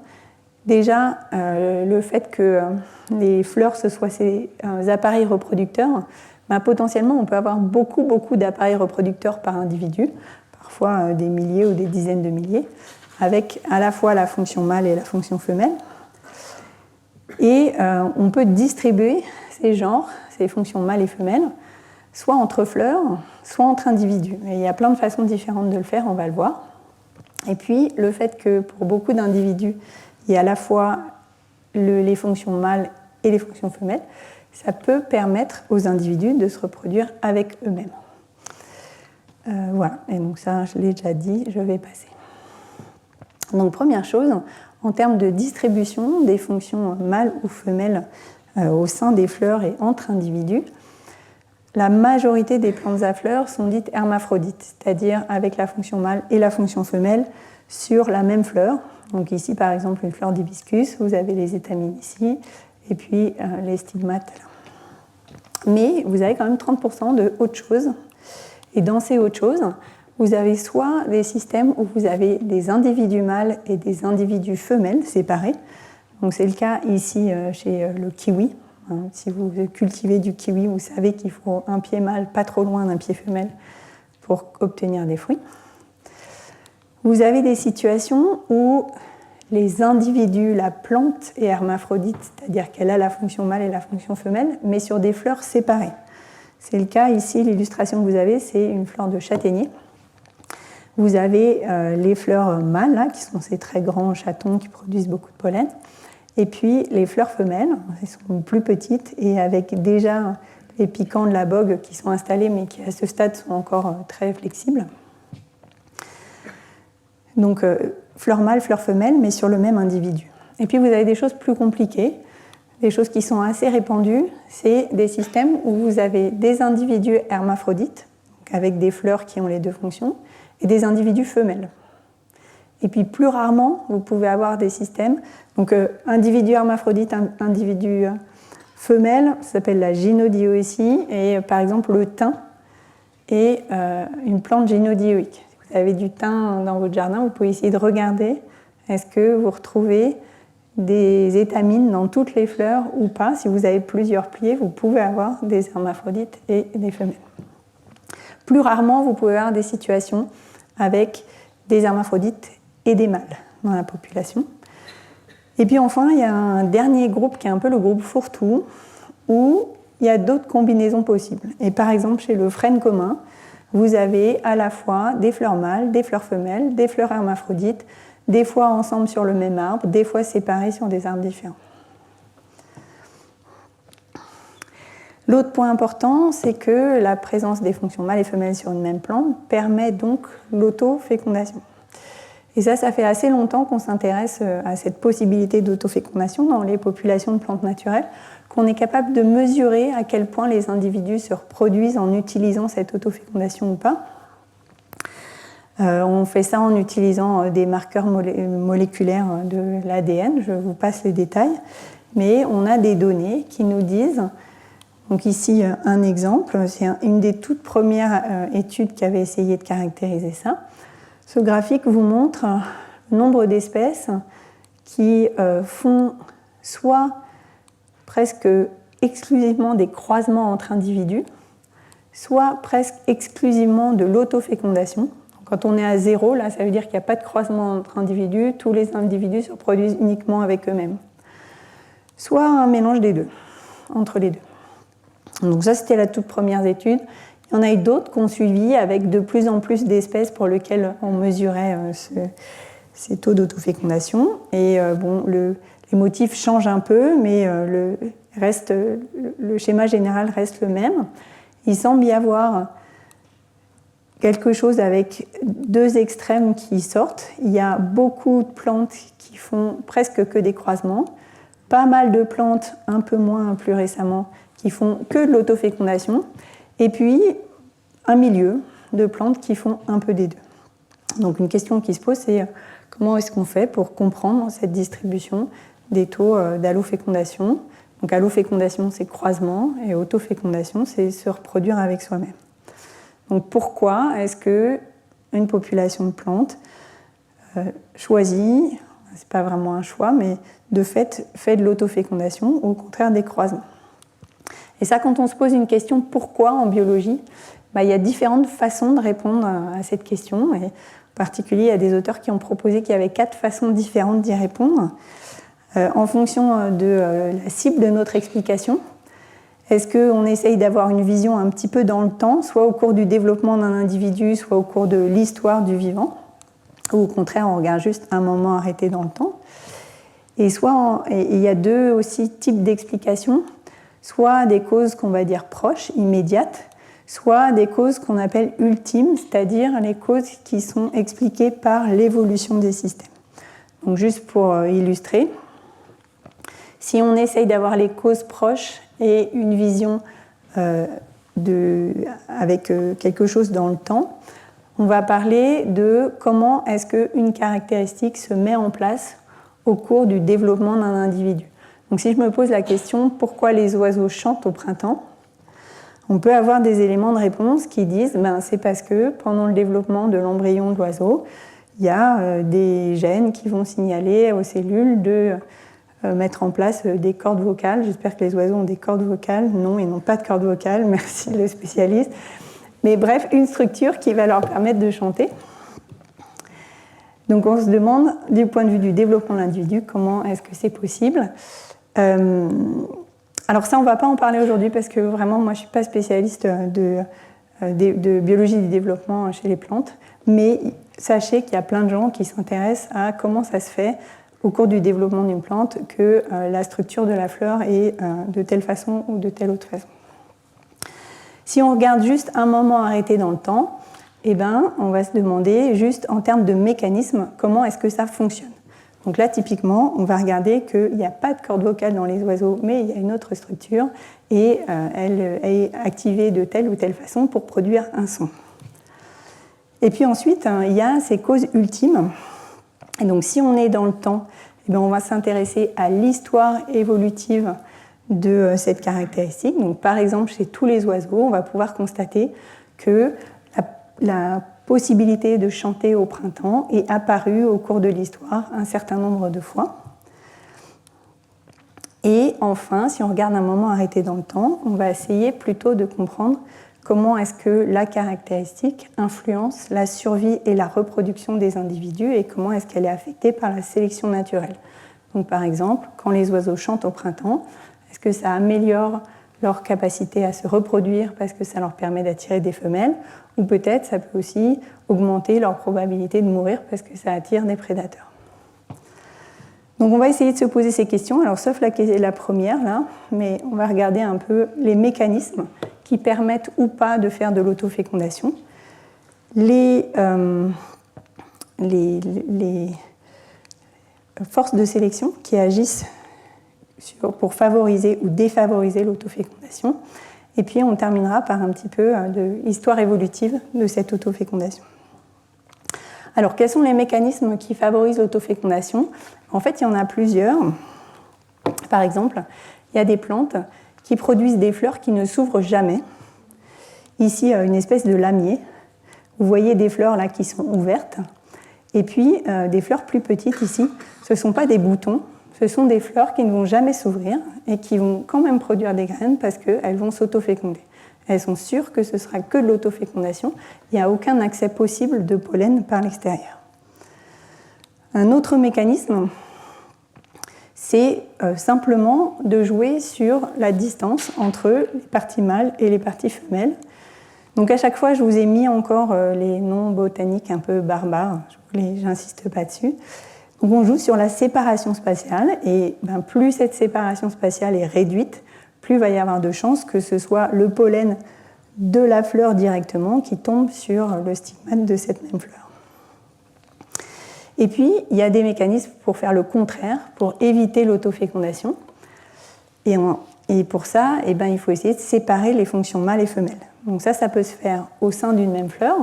Déjà, le fait que les fleurs ce soient ces appareils reproducteurs, potentiellement on peut avoir beaucoup d'appareils reproducteurs par individu, parfois des milliers ou des dizaines de milliers, avec à la fois la fonction mâle et la fonction femelle. Et on peut distribuer ces genres, ces fonctions mâles et femelles, soit entre fleurs, soit entre individus. Et il y a plein de façons différentes de le faire, on va le voir. Et puis, le fait que pour beaucoup d'individus, il y a à la fois les fonctions mâles et les fonctions femelles, ça peut permettre aux individus de se reproduire avec eux-mêmes. Voilà, et donc ça, je l'ai déjà dit, je vais passer. Donc, première chose, en termes de distribution des fonctions mâles ou femelles au sein des fleurs et entre individus, la majorité des plantes à fleurs sont dites hermaphrodites, c'est-à-dire avec la fonction mâle et la fonction femelle sur la même fleur. Donc ici, par exemple, une fleur d'hibiscus, vous avez les étamines ici, et puis les stigmates là. Mais vous avez quand même 30% de autre chose. Et dans ces autres choses, vous avez soit des systèmes où vous avez des individus mâles et des individus femelles séparés. Donc c'est le cas ici chez le kiwi. Si vous cultivez du kiwi, vous savez qu'il faut un pied mâle pas trop loin d'un pied femelle pour obtenir des fruits. Vous avez des situations où les individus, la plante est hermaphrodite, c'est-à-dire qu'elle a la fonction mâle et la fonction femelle, mais sur des fleurs séparées. C'est le cas ici, l'illustration que vous avez, c'est une fleur de châtaignier. Vous avez les fleurs mâles, là, qui sont ces très grands chatons qui produisent beaucoup de pollen. Et puis les fleurs femelles, elles sont plus petites et avec déjà les piquants de la bogue qui sont installés, mais qui à ce stade sont encore très flexibles. Donc fleurs mâles, fleurs femelles, mais sur le même individu. Et puis vous avez des choses plus compliquées, des choses qui sont assez répandues, c'est des systèmes où vous avez des individus hermaphrodites, avec des fleurs qui ont les deux fonctions, et des individus femelles. Et puis plus rarement, vous pouvez avoir des systèmes, donc individu hermaphrodite, individu femelle, ça s'appelle la gynodioétie, et par exemple le thym est une plante gynodioïque. Si vous avez du thym dans votre jardin, vous pouvez essayer de regarder, est-ce que vous retrouvez des étamines dans toutes les fleurs ou pas. Si vous avez plusieurs pliés, vous pouvez avoir des hermaphrodites et des femelles. Plus rarement, vous pouvez avoir des situations avec des hermaphrodites et des mâles dans la population. Et puis enfin, il y a un dernier groupe qui est un peu le groupe fourre-tout, où il y a d'autres combinaisons possibles. Et par exemple, chez le frêne commun, vous avez à la fois des fleurs mâles, des fleurs femelles, des fleurs hermaphrodites, des fois ensemble sur le même arbre, des fois séparés sur des arbres différents. L'autre point important, c'est que la présence des fonctions mâles et femelles sur une même plante permet donc l'autofécondation. Et ça fait assez longtemps qu'on s'intéresse à cette possibilité d'autofécondation dans les populations de plantes naturelles, qu'on est capable de mesurer à quel point les individus se reproduisent en utilisant cette autofécondation ou pas. On fait ça en utilisant des marqueurs moléculaires de l'ADN, je vous passe les détails, mais on a des données qui nous disent, donc ici un exemple, c'est une des toutes premières études qui avait essayé de caractériser ça. Ce graphique vous montre le nombre d'espèces qui font soit presque exclusivement des croisements entre individus, soit presque exclusivement de l'autofécondation. Quand on est à 0, là, ça veut dire qu'il n'y a pas de croisement entre individus, tous les individus se reproduisent uniquement avec eux-mêmes. Soit un mélange des deux, entre les deux. Donc ça, c'était la toute première étude. Il y en a eu d'autres qui ont suivi avec de plus en plus d'espèces pour lesquelles on mesurait ces taux d'autofécondation. Et les motifs changent un peu, mais le schéma général reste le même. Il semble y avoir quelque chose avec deux extrêmes qui sortent. Il y a beaucoup de plantes qui font presque que des croisements, pas mal de plantes, un peu moins plus récemment, qui font que de l'autofécondation, et puis un milieu de plantes qui font un peu des deux. Donc une question qui se pose, c'est comment est-ce qu'on fait pour comprendre cette distribution des taux d'allofécondation. Donc allofécondation, c'est croisement, et autofécondation, c'est se reproduire avec soi-même. Donc pourquoi est-ce qu'une population de plantes choisit, c'est pas vraiment un choix, mais de fait de l'autofécondation ou au contraire des croisements? Et ça, quand on se pose une question pourquoi en biologie, il y a différentes façons de répondre à cette question. Et en particulier, il y a des auteurs qui ont proposé qu'il y avait 4 façons différentes d'y répondre en fonction de la cible de notre explication. Est-ce qu'on essaye d'avoir une vision un petit peu dans le temps, soit au cours du développement d'un individu, soit au cours de l'histoire du vivant, ou au contraire, on regarde juste un moment arrêté dans le temps. Et il y a 2 aussi types d'explications, soit des causes qu'on va dire proches, immédiates, soit des causes qu'on appelle ultimes, c'est-à-dire les causes qui sont expliquées par l'évolution des systèmes. Donc juste pour illustrer, si on essaye d'avoir les causes proches et une vision avec quelque chose dans le temps, on va parler de comment est-ce qu'une caractéristique se met en place au cours du développement d'un individu. Donc si je me pose la question pourquoi les oiseaux chantent au printemps, on peut avoir des éléments de réponse qui disent c'est parce que pendant le développement de l'embryon de l'oiseau, il y a des gènes qui vont signaler aux cellules de mettre en place des cordes vocales. J'espère que les oiseaux ont des cordes vocales. Non, ils n'ont pas de cordes vocales, merci le spécialiste. Mais bref, une structure qui va leur permettre de chanter. Donc on se demande, du point de vue du développement de l'individu, comment est-ce que c'est possible. Alors ça, on ne va pas en parler aujourd'hui parce que vraiment, moi, je ne suis pas spécialiste de biologie du développement chez les plantes, mais sachez qu'il y a plein de gens qui s'intéressent à comment ça se fait au cours du développement d'une plante que la structure de la fleur est de telle façon ou de telle autre façon. Si on regarde juste un moment arrêté dans le temps, on va se demander juste en termes de mécanisme, comment est-ce que ça fonctionne. Donc là, typiquement, on va regarder qu'il n'y a pas de corde vocale dans les oiseaux, mais il y a une autre structure et elle est activée de telle ou telle façon pour produire un son. Et puis ensuite, il y a ces causes ultimes. Et donc si on est dans le temps, on va s'intéresser à l'histoire évolutive de cette caractéristique. Donc par exemple, chez tous les oiseaux, on va pouvoir constater que la possibilité de chanter au printemps est apparue au cours de l'histoire un certain nombre de fois. Et enfin, si on regarde un moment arrêté dans le temps, on va essayer plutôt de comprendre comment est-ce que la caractéristique influence la survie et la reproduction des individus et comment est-ce qu'elle est affectée par la sélection naturelle. Donc par exemple, quand les oiseaux chantent au printemps, est-ce que ça améliore leur capacité à se reproduire parce que ça leur permet d'attirer des femelles, ou peut-être ça peut aussi augmenter leur probabilité de mourir parce que ça attire des prédateurs. Donc on va essayer de se poser ces questions, alors sauf la première là, mais on va regarder un peu les mécanismes qui permettent ou pas de faire de l'autofécondation, les forces de sélection qui agissent pour favoriser ou défavoriser l'autofécondation. Et puis on terminera par un petit peu de l'histoire évolutive de cette autofécondation. Alors quels sont les mécanismes qui favorisent l'autofécondation? En fait, il y en a plusieurs. Par exemple, il y a des plantes qui produisent des fleurs qui ne s'ouvrent jamais. Ici, une espèce de lamier. Vous voyez des fleurs là qui sont ouvertes. Et puis, des fleurs plus petites ici. Ce ne sont pas des boutons. Ce sont des fleurs qui ne vont jamais s'ouvrir et qui vont quand même produire des graines parce qu'elles vont s'autoféconder. Elles sont sûres que ce sera que de l'autofécondation. Il n'y a aucun accès possible de pollen par l'extérieur. Un autre mécanisme, c'est simplement de jouer sur la distance entre les parties mâles et les parties femelles. Donc à chaque fois, je vous ai mis encore les noms botaniques un peu barbares. J'insiste pas dessus. Donc on joue sur la séparation spatiale et plus cette séparation spatiale est réduite, plus il va y avoir de chances que ce soit le pollen de la fleur directement qui tombe sur le stigmate de cette même fleur. Et puis, il y a des mécanismes pour faire le contraire, pour éviter l'autofécondation. Et pour ça, il faut essayer de séparer les fonctions mâles et femelles. Donc ça peut se faire au sein d'une même fleur,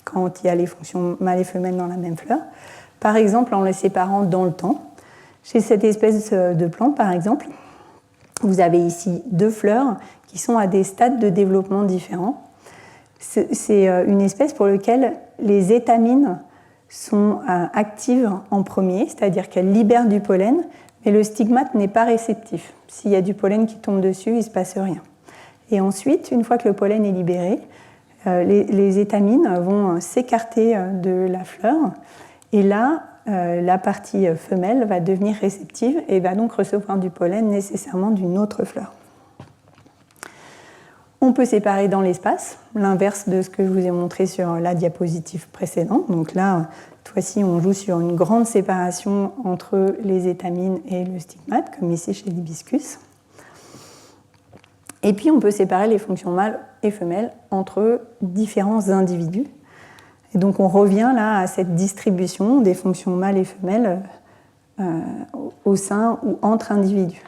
quand il y a les fonctions mâles et femelles dans la même fleur. Par exemple, en les séparant dans le temps. Chez cette espèce de plante, par exemple, vous avez ici 2 fleurs qui sont à des stades de développement différents. C'est une espèce pour laquelle les étamines sont actives en premier, c'est-à-dire qu'elles libèrent du pollen, mais le stigmate n'est pas réceptif. S'il y a du pollen qui tombe dessus, il ne se passe rien. Et ensuite, une fois que le pollen est libéré, les étamines vont s'écarter de la fleur, et là, la partie femelle va devenir réceptive et va donc recevoir du pollen nécessairement d'une autre fleur. On peut séparer dans l'espace, l'inverse de ce que je vous ai montré sur la diapositive précédente. Donc là, cette fois-ci, on joue sur une grande séparation entre les étamines et le stigmate, comme ici chez l'hibiscus. Et puis, on peut séparer les fonctions mâles et femelles entre différents individus. Et donc, on revient là à cette distribution des fonctions mâles et femelles au sein ou entre individus.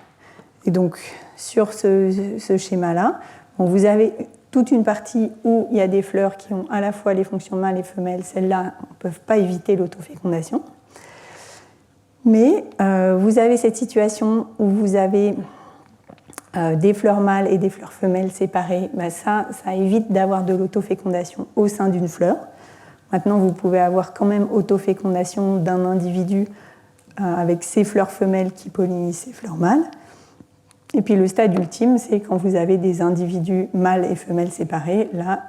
Et donc, sur ce schéma-là, vous avez toute une partie où il y a des fleurs qui ont à la fois les fonctions mâles et femelles. Celles-là ne peuvent pas éviter l'autofécondation. Mais vous avez cette situation où vous avez des fleurs mâles et des fleurs femelles séparées. Ça évite d'avoir de l'autofécondation au sein d'une fleur. Maintenant, vous pouvez avoir quand même autofécondation d'un individu avec ses fleurs femelles qui pollinisent ses fleurs mâles. Et puis le stade ultime, c'est quand vous avez des individus mâles et femelles séparés. Là,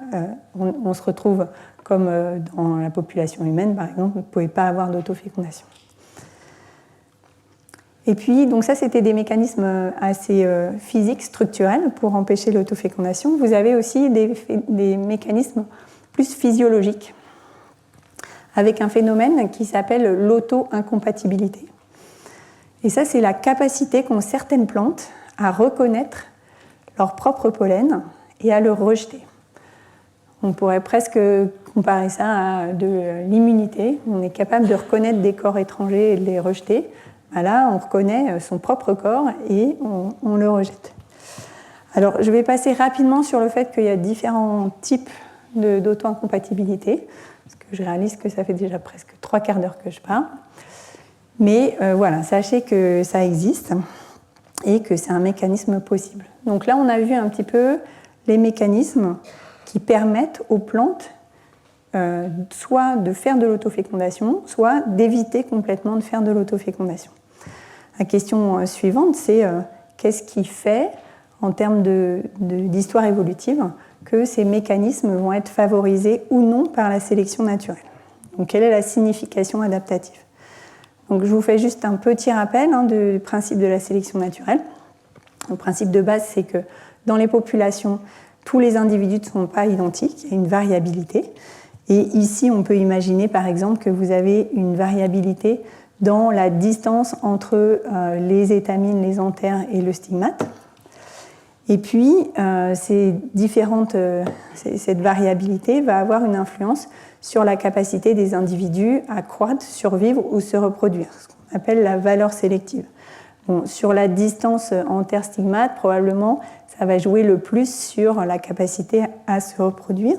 on se retrouve comme dans la population humaine, par exemple, vous ne pouvez pas avoir d'autofécondation. Et puis, donc ça, c'était des mécanismes assez physiques, structurels, pour empêcher l'autofécondation. Vous avez aussi des mécanismes plus physiologiques, avec un phénomène qui s'appelle l'auto-incompatibilité. Et ça, c'est la capacité qu'ont certaines plantes à reconnaître leur propre pollen et à le rejeter. On pourrait presque comparer ça à de l'immunité. On est capable de reconnaître des corps étrangers et de les rejeter. Là, on reconnaît son propre corps et on le rejette. Alors, je vais passer rapidement sur le fait qu'il y a différents types d'auto-incompatibilité, parce que je réalise que ça fait déjà presque 3/4 d'heure que je parle. Mais voilà, sachez que ça existe et que c'est un mécanisme possible. Donc là, on a vu un petit peu les mécanismes qui permettent aux plantes soit de faire de l'autofécondation, soit d'éviter complètement de faire de l'autofécondation. La question suivante, c'est qu'est-ce qui fait, en termes d'histoire évolutive, que ces mécanismes vont être favorisés ou non par la sélection naturelle. Donc, quelle est la signification adaptative ? Donc, je vous fais juste un petit rappel du principe de la sélection naturelle. Le principe de base, c'est que dans les populations, tous les individus ne sont pas identiques, il y a une variabilité. Et ici, on peut imaginer, par exemple, que vous avez une variabilité dans la distance entre les étamines, les anthères et le stigmate. Et puis, cette variabilité va avoir une influence sur la capacité des individus à croître, survivre ou se reproduire, ce qu'on appelle la valeur sélective. Bon, sur la distance anthère-stigmate, probablement, ça va jouer le plus sur la capacité à se reproduire.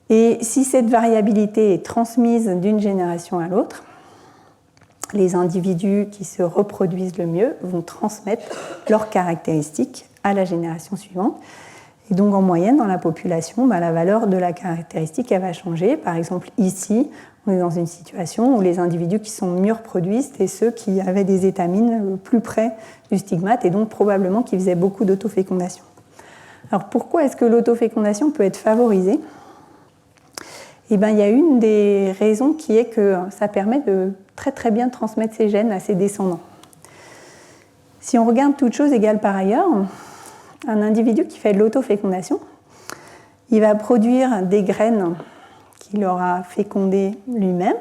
Et si cette variabilité est transmise d'une génération à l'autre, les individus qui se reproduisent le mieux vont transmettre leurs caractéristiques à la génération suivante. Et donc, en moyenne, dans la population, la valeur de la caractéristique elle va changer. Par exemple, ici, on est dans une situation où les individus qui sont mieux reproduits, c'était ceux qui avaient des étamines le plus près du stigmate et donc probablement qui faisaient beaucoup d'autofécondation. Alors, pourquoi est-ce que l'autofécondation peut être favorisée ? Il y a une des raisons qui est que ça permet de très très bien transmettre ses gènes à ses descendants. Si on regarde toute chose égale par ailleurs, un individu qui fait de l'autofécondation, il va produire des graines qu'il aura fécondées lui-même.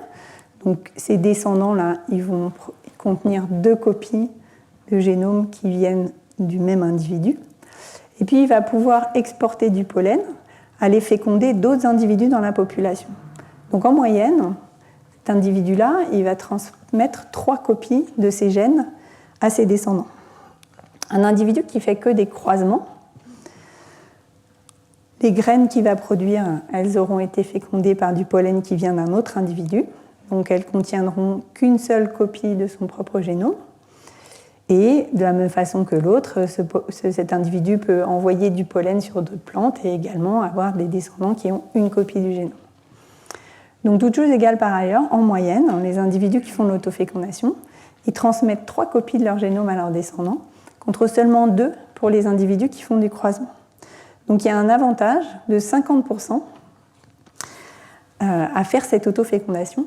Donc ces descendants-là, ils vont contenir 2 copies de génome qui viennent du même individu. Et puis il va pouvoir exporter du pollen, aller féconder d'autres individus dans la population. Donc en moyenne, cet individu-là, il va transmettre 3 copies de ses gènes à ses descendants. Un individu qui fait que des croisements, les graines qu'il va produire, elles auront été fécondées par du pollen qui vient d'un autre individu, donc elles contiendront qu'une seule copie de son propre génome. Et de la même façon que l'autre, cet individu peut envoyer du pollen sur d'autres plantes et également avoir des descendants qui ont une copie du génome. Donc, toutes choses égales par ailleurs, en moyenne, les individus qui font l'autofécondation, ils transmettent 3 copies de leur génome à leurs descendants, contre seulement 2 pour les individus qui font du croisement. Donc, il y a un avantage de 50% à faire cette autofécondation,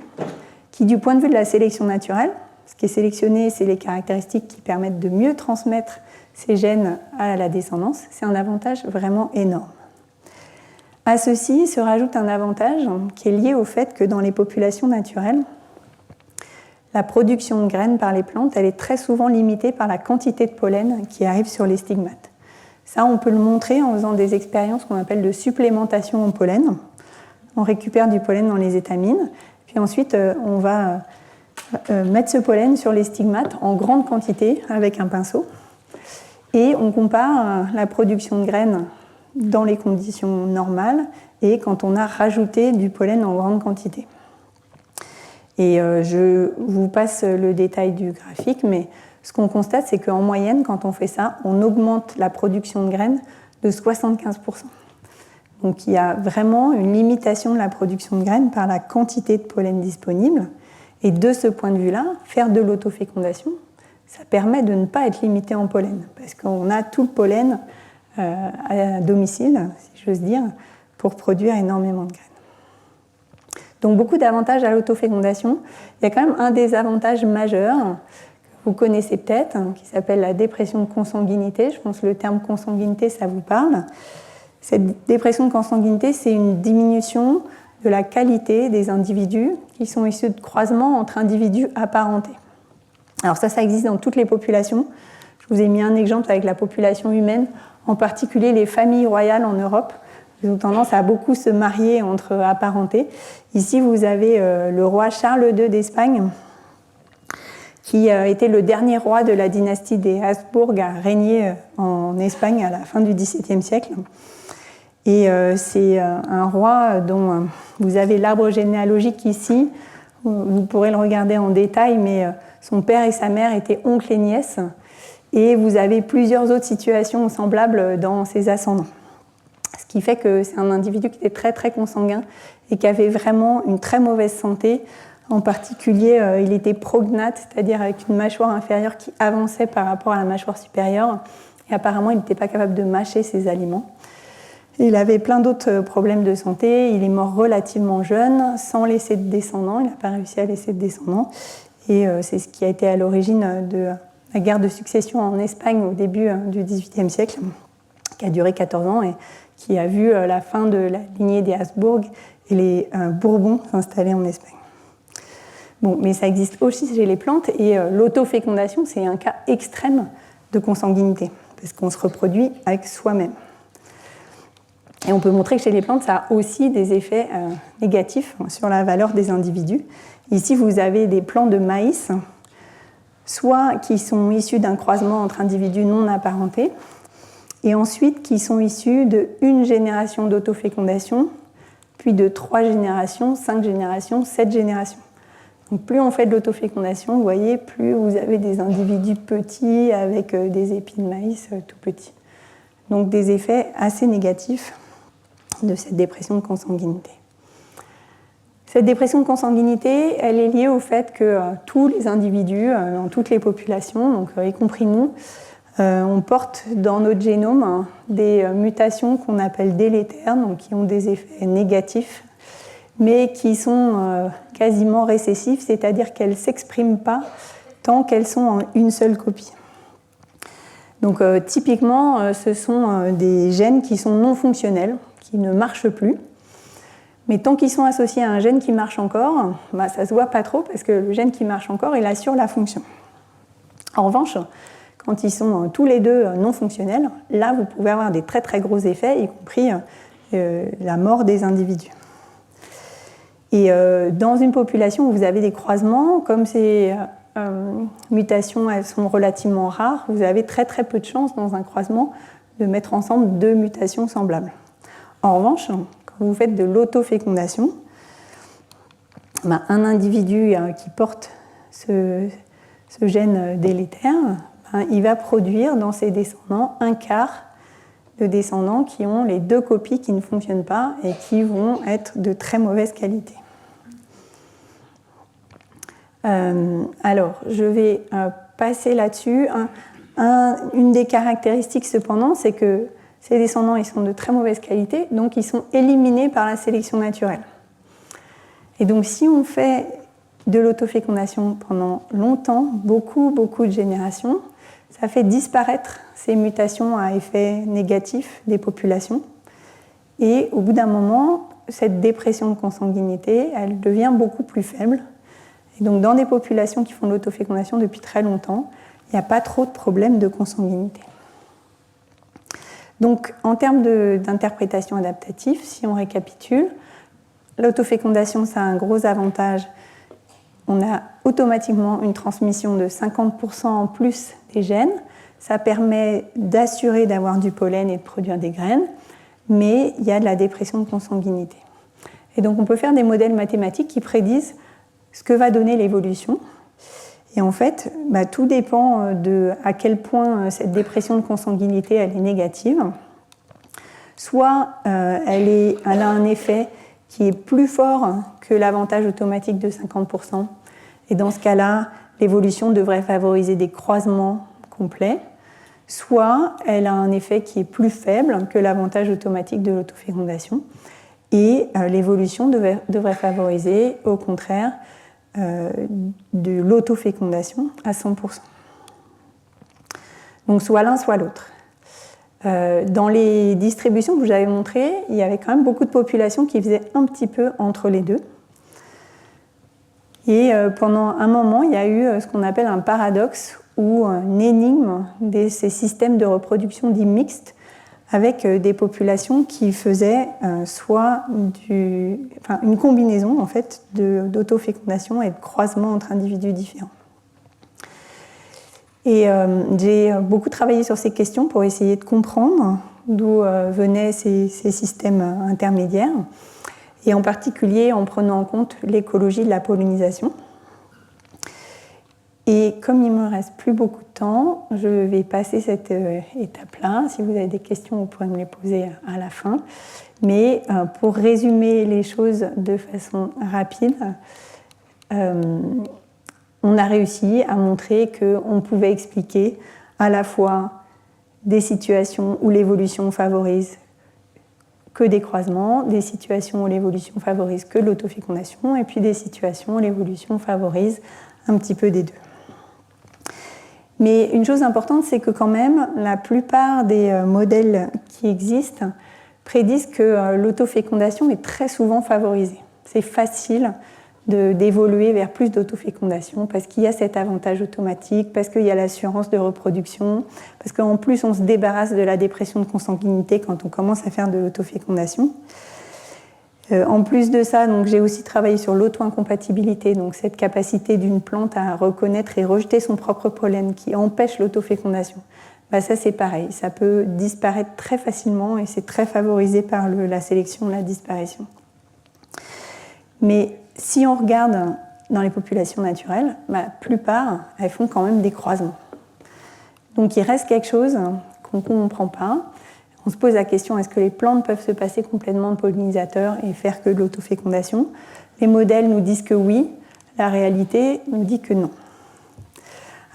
qui, du point de vue de la sélection naturelle, ce qui est sélectionné, c'est les caractéristiques qui permettent de mieux transmettre ces gènes à la descendance. C'est un avantage vraiment énorme. À ceci se rajoute un avantage qui est lié au fait que dans les populations naturelles, la production de graines par les plantes, elle est très souvent limitée par la quantité de pollen qui arrive sur les stigmates. Ça, on peut le montrer en faisant des expériences qu'on appelle de supplémentation en pollen. On récupère du pollen dans les étamines, puis ensuite on va mettre ce pollen sur les stigmates en grande quantité avec un pinceau et on compare la production de graines dans les conditions normales et quand on a rajouté du pollen en grande quantité. Et je vous passe le détail du graphique, mais ce qu'on constate, c'est qu'en moyenne, quand on fait ça, on augmente la production de graines de 75%. Donc il y a vraiment une limitation de la production de graines par la quantité de pollen disponible. Et de ce point de vue-là, faire de l'autofécondation, ça permet de ne pas être limité en pollen, parce qu'on a tout le pollen à domicile, si j'ose dire, pour produire énormément de graines. Donc beaucoup d'avantages à l'autofécondation. Il y a quand même un désavantage majeur, que vous connaissez peut-être, qui s'appelle la dépression de consanguinité. Je pense que le terme consanguinité, ça vous parle. Cette dépression de consanguinité, c'est une diminution de la qualité des individus qui sont issus de croisements entre individus apparentés. Alors ça existe dans toutes les populations. Je vous ai mis un exemple avec la population humaine, en particulier les familles royales en Europe. Ils ont tendance à beaucoup se marier entre apparentés. Ici, vous avez le roi Charles II d'Espagne, qui était le dernier roi de la dynastie des Habsbourg à régner en Espagne à la fin du XVIIe siècle. Et c'est un roi dont vous avez l'arbre généalogique ici. Vous pourrez le regarder en détail, mais son père et sa mère étaient oncles et nièces. Et vous avez plusieurs autres situations semblables dans ses ascendants. Ce qui fait que c'est un individu qui était très très consanguin et qui avait vraiment une très mauvaise santé. En particulier, il était prognate, c'est-à-dire avec une mâchoire inférieure qui avançait par rapport à la mâchoire supérieure. Et apparemment, il n'était pas capable de mâcher ses aliments. Il avait plein d'autres problèmes de santé. Il est mort relativement jeune, sans laisser de descendants. Il n'a pas réussi à laisser de descendants. Et c'est ce qui a été à l'origine de la guerre de succession en Espagne au début du XVIIIe siècle, qui a duré 14 ans et qui a vu la fin de la lignée des Habsbourg et les Bourbons s'installer en Espagne. Bon, mais ça existe aussi chez les plantes et l'autofécondation, c'est un cas extrême de consanguinité, parce qu'on se reproduit avec soi-même. Et on peut montrer que chez les plantes, ça a aussi des effets négatifs sur la valeur des individus. Ici, vous avez des plants de maïs, soit qui sont issus d'un croisement entre individus non apparentés, et ensuite qui sont issus d'une génération d'autofécondation, puis de 3 générations, 5 générations, 7 générations. Donc plus on fait de l'autofécondation, vous voyez, plus vous avez des individus petits avec des épis de maïs tout petits. Donc des effets assez négatifs de cette dépression de consanguinité. Cette dépression de consanguinité, elle est liée au fait que tous les individus, dans toutes les populations, donc, y compris nous, on porte dans notre génome des mutations qu'on appelle délétères, donc qui ont des effets négatifs, mais qui sont quasiment récessifs, c'est-à-dire qu'elles ne s'expriment pas tant qu'elles sont en une seule copie. Donc typiquement, ce sont des gènes qui sont non fonctionnels, qui ne marchent plus. Mais tant qu'ils sont associés à un gène qui marche encore, ça ne se voit pas trop parce que le gène qui marche encore, il assure la fonction. En revanche, quand ils sont tous les deux non fonctionnels, là, vous pouvez avoir des très très gros effets, y compris la mort des individus. Et dans une population où vous avez des croisements, comme ces mutations elles sont relativement rares, vous avez très très peu de chances dans un croisement de mettre ensemble deux mutations semblables. En revanche, quand vous faites de l'autofécondation, un individu qui porte ce gène délétère, il va produire dans ses descendants un quart de descendants qui ont les deux copies qui ne fonctionnent pas et qui vont être de très mauvaise qualité. Alors, je vais passer là-dessus. Une des caractéristiques, cependant, c'est que ces descendants ils sont de très mauvaise qualité, donc ils sont éliminés par la sélection naturelle. Et donc, si on fait de l'autofécondation pendant longtemps, beaucoup de générations, ça fait disparaître ces mutations à effet négatif des populations. Et au bout d'un moment, cette dépression de consanguinité, elle devient beaucoup plus faible. Et donc, dans des populations qui font de l'autofécondation depuis très longtemps, il n'y a pas trop de problèmes de consanguinité. Donc, en termes d'interprétation adaptative, si on récapitule, l'autofécondation, ça a un gros avantage. On a automatiquement une transmission de 50% en plus des gènes. Ça permet d'assurer d'avoir du pollen et de produire des graines, mais il y a de la dépression de consanguinité. Et donc, on peut faire des modèles mathématiques qui prédisent ce que va donner l'évolution. Et en fait, tout dépend de à quel point cette dépression de consanguinité elle est négative. Soit elle a un effet qui est plus fort que l'avantage automatique de 50%. Et dans ce cas-là, l'évolution devrait favoriser des croisements complets. Soit elle a un effet qui est plus faible que l'avantage automatique de l'autofécondation. Et l'évolution devrait favoriser, au contraire, de l'autofécondation à 100%. Donc soit l'un, soit l'autre. Dans les distributions que je vous avais montrées, il y avait quand même beaucoup de populations qui faisaient un petit peu entre les deux. Et pendant un moment, il y a eu ce qu'on appelle un paradoxe ou une énigme de ces systèmes de reproduction dits mixtes, avec des populations qui faisaient soit une combinaison en fait, d'autofécondation et de croisement entre individus différents. Et j'ai beaucoup travaillé sur ces questions pour essayer de comprendre d'où venaient ces systèmes intermédiaires, et en particulier en prenant en compte l'écologie de la pollinisation. Et comme il ne me reste plus beaucoup de temps, je vais passer cette étape-là. Si vous avez des questions, vous pourrez me les poser à la fin. Mais pour résumer les choses de façon rapide, on a réussi à montrer qu'on pouvait expliquer à la fois des situations où l'évolution favorise que des croisements, des situations où l'évolution favorise que l'autofécondation, et puis des situations où l'évolution favorise un petit peu des deux. Mais une chose importante, c'est que quand même, la plupart des modèles qui existent prédisent que l'autofécondation est très souvent favorisée. C'est facile d'évoluer vers plus d'autofécondation parce qu'il y a cet avantage automatique, parce qu'il y a l'assurance de reproduction, parce qu'en plus on se débarrasse de la dépression de consanguinité quand on commence à faire de l'autofécondation. En plus de ça, donc, j'ai aussi travaillé sur l'auto-incompatibilité, donc cette capacité d'une plante à reconnaître et rejeter son propre pollen qui empêche l'autofécondation. Ça c'est pareil, ça peut disparaître très facilement et c'est très favorisé par la sélection, la disparition. Mais si on regarde dans les populations naturelles, la plupart, elles font quand même des croisements. Donc il reste quelque chose qu'on ne comprend pas. On se pose la question, est-ce que les plantes peuvent se passer complètement de pollinisateurs et faire que de l'autofécondation? Les modèles nous disent que oui, la réalité nous dit que non.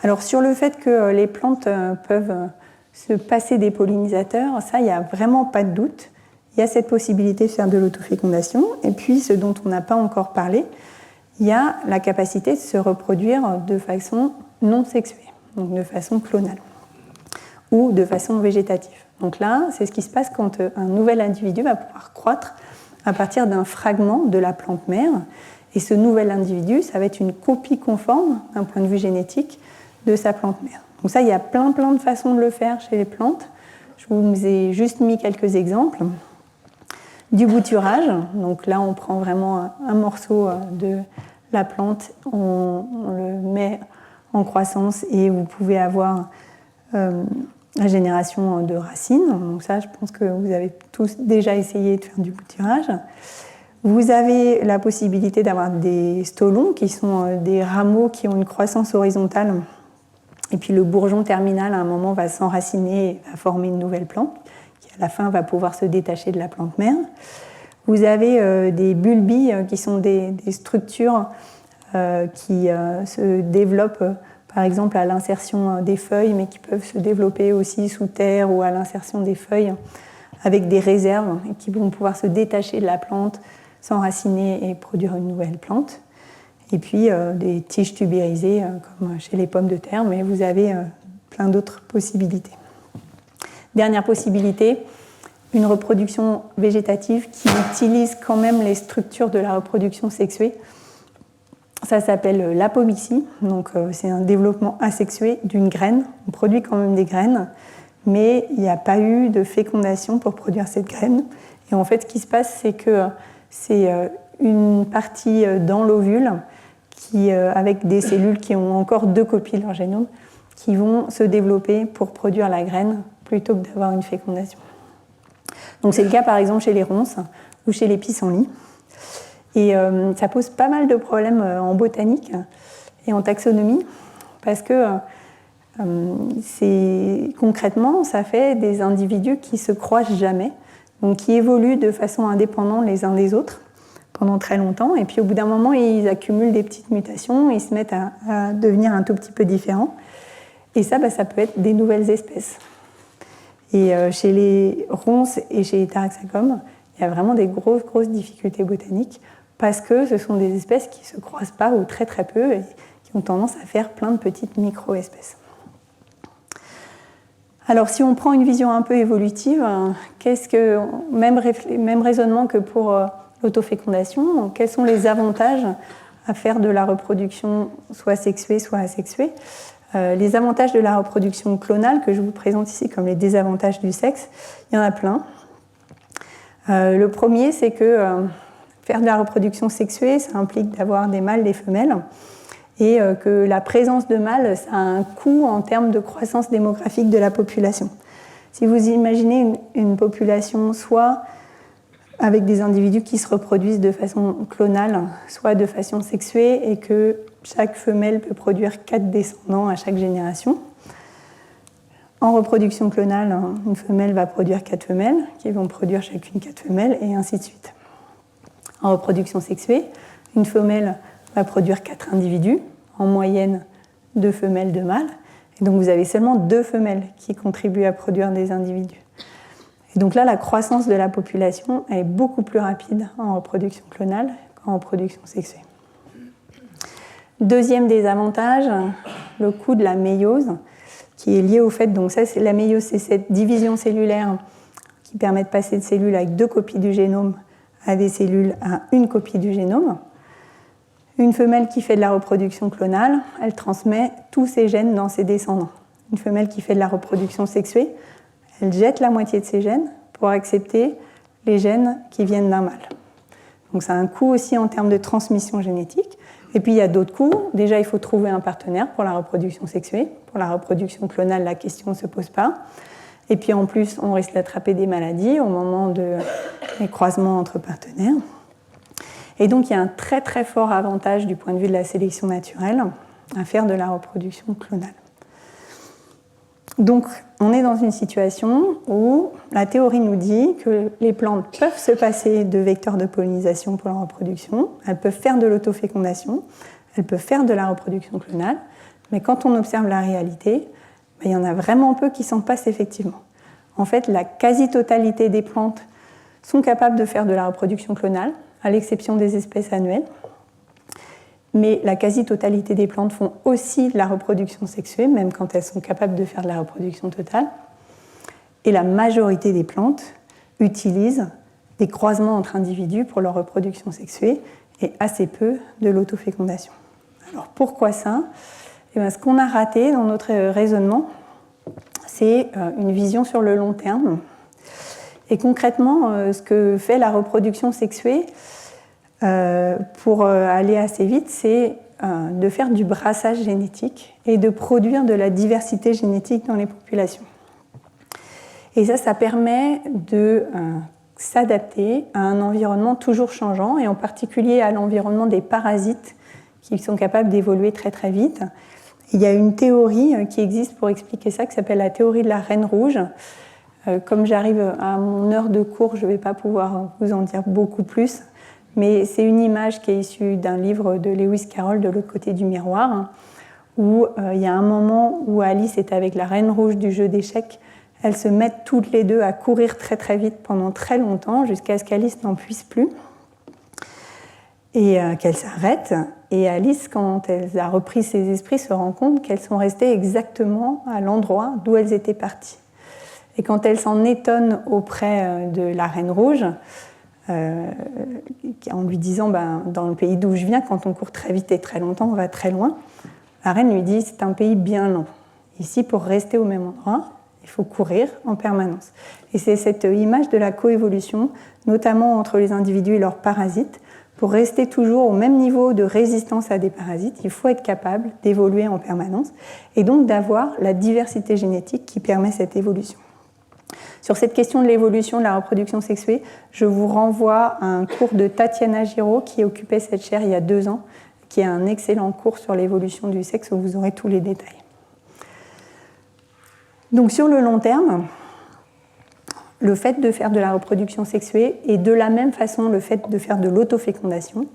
Alors sur le fait que les plantes peuvent se passer des pollinisateurs, ça, il n'y a vraiment pas de doute. Il y a cette possibilité de faire de l'autofécondation. Et puis, ce dont on n'a pas encore parlé, il y a la capacité de se reproduire de façon non sexuée, donc de façon clonale, ou de façon végétative. Donc là, c'est ce qui se passe quand un nouvel individu va pouvoir croître à partir d'un fragment de la plante mère. Et ce nouvel individu, ça va être une copie conforme, d'un point de vue génétique, de sa plante mère. Donc ça, il y a plein de façons de le faire chez les plantes. Je vous ai juste mis quelques exemples. Du bouturage, donc là on prend vraiment un morceau de la plante, on le met en croissance et vous pouvez avoir la génération de racines. Donc ça, je pense que vous avez tous déjà essayé de faire du bouturage. Vous avez la possibilité d'avoir des stolons qui sont des rameaux qui ont une croissance horizontale. Et puis le bourgeon terminal, à un moment, va s'enraciner et va former une nouvelle plante qui, à la fin, va pouvoir se détacher de la plante mère. Vous avez des bulbilles qui sont des structures qui se développent, par exemple, à l'insertion des feuilles, mais qui peuvent se développer aussi sous terre ou à l'insertion des feuilles avec des réserves et qui vont pouvoir se détacher de la plante, s'enraciner et produire une nouvelle plante. Et puis des tiges tubérisées, comme chez les pommes de terre, mais vous avez plein d'autres possibilités. Dernière possibilité, une reproduction végétative qui utilise quand même les structures de la reproduction sexuée. Ça s'appelle l'apomixie, donc c'est un développement asexué d'une graine. On produit quand même des graines, mais il n'y a pas eu de fécondation pour produire cette graine. Et en fait, ce qui se passe, c'est que c'est une partie dans l'ovule avec des cellules qui ont encore 2 copies de leur génome, qui vont se développer pour produire la graine plutôt que d'avoir une fécondation. Donc c'est le cas par exemple chez les ronces ou chez les pissenlits. Et ça pose pas mal de problèmes en botanique et en taxonomie, parce que concrètement, ça fait des individus qui se croisent jamais, donc qui évoluent de façon indépendante les uns des autres pendant très longtemps, et puis au bout d'un moment, ils accumulent des petites mutations, ils se mettent à devenir un tout petit peu différents, et ça peut être des nouvelles espèces. Et chez les ronces et chez les taraxacum, il y a vraiment des grosses difficultés botaniques, parce que ce sont des espèces qui ne se croisent pas ou très peu, et qui ont tendance à faire plein de petites micro-espèces. Alors si on prend une vision un peu évolutive, même raisonnement que pour l'autofécondation, quels sont les avantages à faire de la reproduction soit sexuée, soit asexuée? Les avantages de la reproduction clonale, que je vous présente ici comme les désavantages du sexe, il y en a plein. Le premier, c'est que faire de la reproduction sexuée, ça implique d'avoir des mâles, des femelles, et que la présence de mâles, ça a un coût en termes de croissance démographique de la population. Si vous imaginez une population soit avec des individus qui se reproduisent de façon clonale, soit de façon sexuée, et que chaque femelle peut produire 4 descendants à chaque génération. En reproduction clonale, une femelle va produire 4 femelles, qui vont produire chacune 4 femelles, et ainsi de suite. En reproduction sexuée, une femelle va produire 4 individus, en moyenne 2 femelles, 2 mâles, et donc vous avez seulement 2 femelles qui contribuent à produire des individus. Et donc là, la croissance de la population est beaucoup plus rapide en reproduction clonale qu'en reproduction sexuée. Deuxième désavantage, le coût de la méiose, qui est lié au fait, donc ça, la méiose, c'est cette division cellulaire qui permet de passer de cellules avec 2 copies du génome à des cellules à 1 copie du génome. Une femelle qui fait de la reproduction clonale, elle transmet tous ses gènes dans ses descendants. Une femelle qui fait de la reproduction sexuée, elle jette la moitié de ses gènes pour accepter les gènes qui viennent d'un mâle. Donc ça a un coût aussi en termes de transmission génétique. Et puis il y a d'autres coûts. Déjà, il faut trouver un partenaire pour la reproduction sexuée. Pour la reproduction clonale, la question ne se pose pas. Et puis en plus, on risque d'attraper des maladies au moment des croisements entre partenaires. Et donc il y a un très fort avantage du point de vue de la sélection naturelle à faire de la reproduction clonale. Donc on est dans une situation où la théorie nous dit que les plantes peuvent se passer de vecteurs de pollinisation pour la reproduction, elles peuvent faire de l'autofécondation, elles peuvent faire de la reproduction clonale, mais quand on observe la réalité, il y en a vraiment peu qui s'en passent effectivement. En fait, la quasi-totalité des plantes sont capables de faire de la reproduction clonale, à l'exception des espèces annuelles. Mais la quasi-totalité des plantes font aussi de la reproduction sexuée, même quand elles sont capables de faire de la reproduction totale. Et la majorité des plantes utilisent des croisements entre individus pour leur reproduction sexuée et assez peu de l'autofécondation. Alors pourquoi ça ? Et bien, ce qu'on a raté dans notre raisonnement, c'est une vision sur le long terme. Et concrètement, ce que fait la reproduction sexuée pour aller assez vite, c'est de faire du brassage génétique et de produire de la diversité génétique dans les populations. Et ça permet de s'adapter à un environnement toujours changeant, et en particulier à l'environnement des parasites qui sont capables d'évoluer très très vite. Il y a une théorie qui existe pour expliquer ça, qui s'appelle la théorie de la reine rouge. Comme j'arrive à mon heure de cours, je ne vais pas pouvoir vous en dire beaucoup plus, mais c'est une image qui est issue d'un livre de Lewis Carroll, De l'autre côté du miroir, où il y a un moment où Alice est avec la reine rouge du jeu d'échecs. Elles se mettent toutes les deux à courir très très vite pendant très longtemps, jusqu'à ce qu'Alice n'en puisse plus et qu'elle s'arrête. Et Alice, quand elle a repris ses esprits, se rend compte qu'elles sont restées exactement à l'endroit d'où elles étaient parties. Et quand elle s'en étonne auprès de la Reine Rouge, en lui disant dans le pays d'où je viens, quand on court très vite et très longtemps, on va très loin, la Reine lui dit c'est un pays bien lent. Ici, pour rester au même endroit, il faut courir en permanence. Et c'est cette image de la coévolution, notamment entre les individus et leurs parasites. Pour rester toujours au même niveau de résistance à des parasites, il faut être capable d'évoluer en permanence et donc d'avoir la diversité génétique qui permet cette évolution. Sur cette question de l'évolution de la reproduction sexuée, je vous renvoie à un cours de Tatiana Giraud qui occupait cette chaire il y a 2 ans, qui est un excellent cours sur l'évolution du sexe où vous aurez tous les détails. Donc sur le long terme, le fait de faire de la reproduction sexuée et de la même façon le fait de faire de l'autofécondation,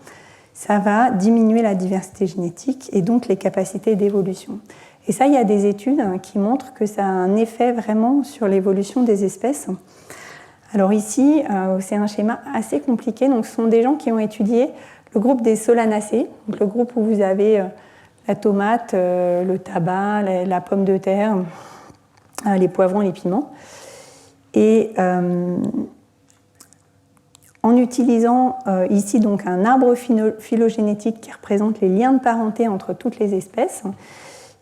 ça va diminuer la diversité génétique et donc les capacités d'évolution. Et ça, il y a des études qui montrent que ça a un effet vraiment sur l'évolution des espèces. Alors ici, c'est un schéma assez compliqué. Donc, ce sont des gens qui ont étudié le groupe des solanacées, donc le groupe où vous avez la tomate, le tabac, la pomme de terre, les poivrons, les piments. Et en utilisant ici donc un arbre phylogénétique qui représente les liens de parenté entre toutes les espèces,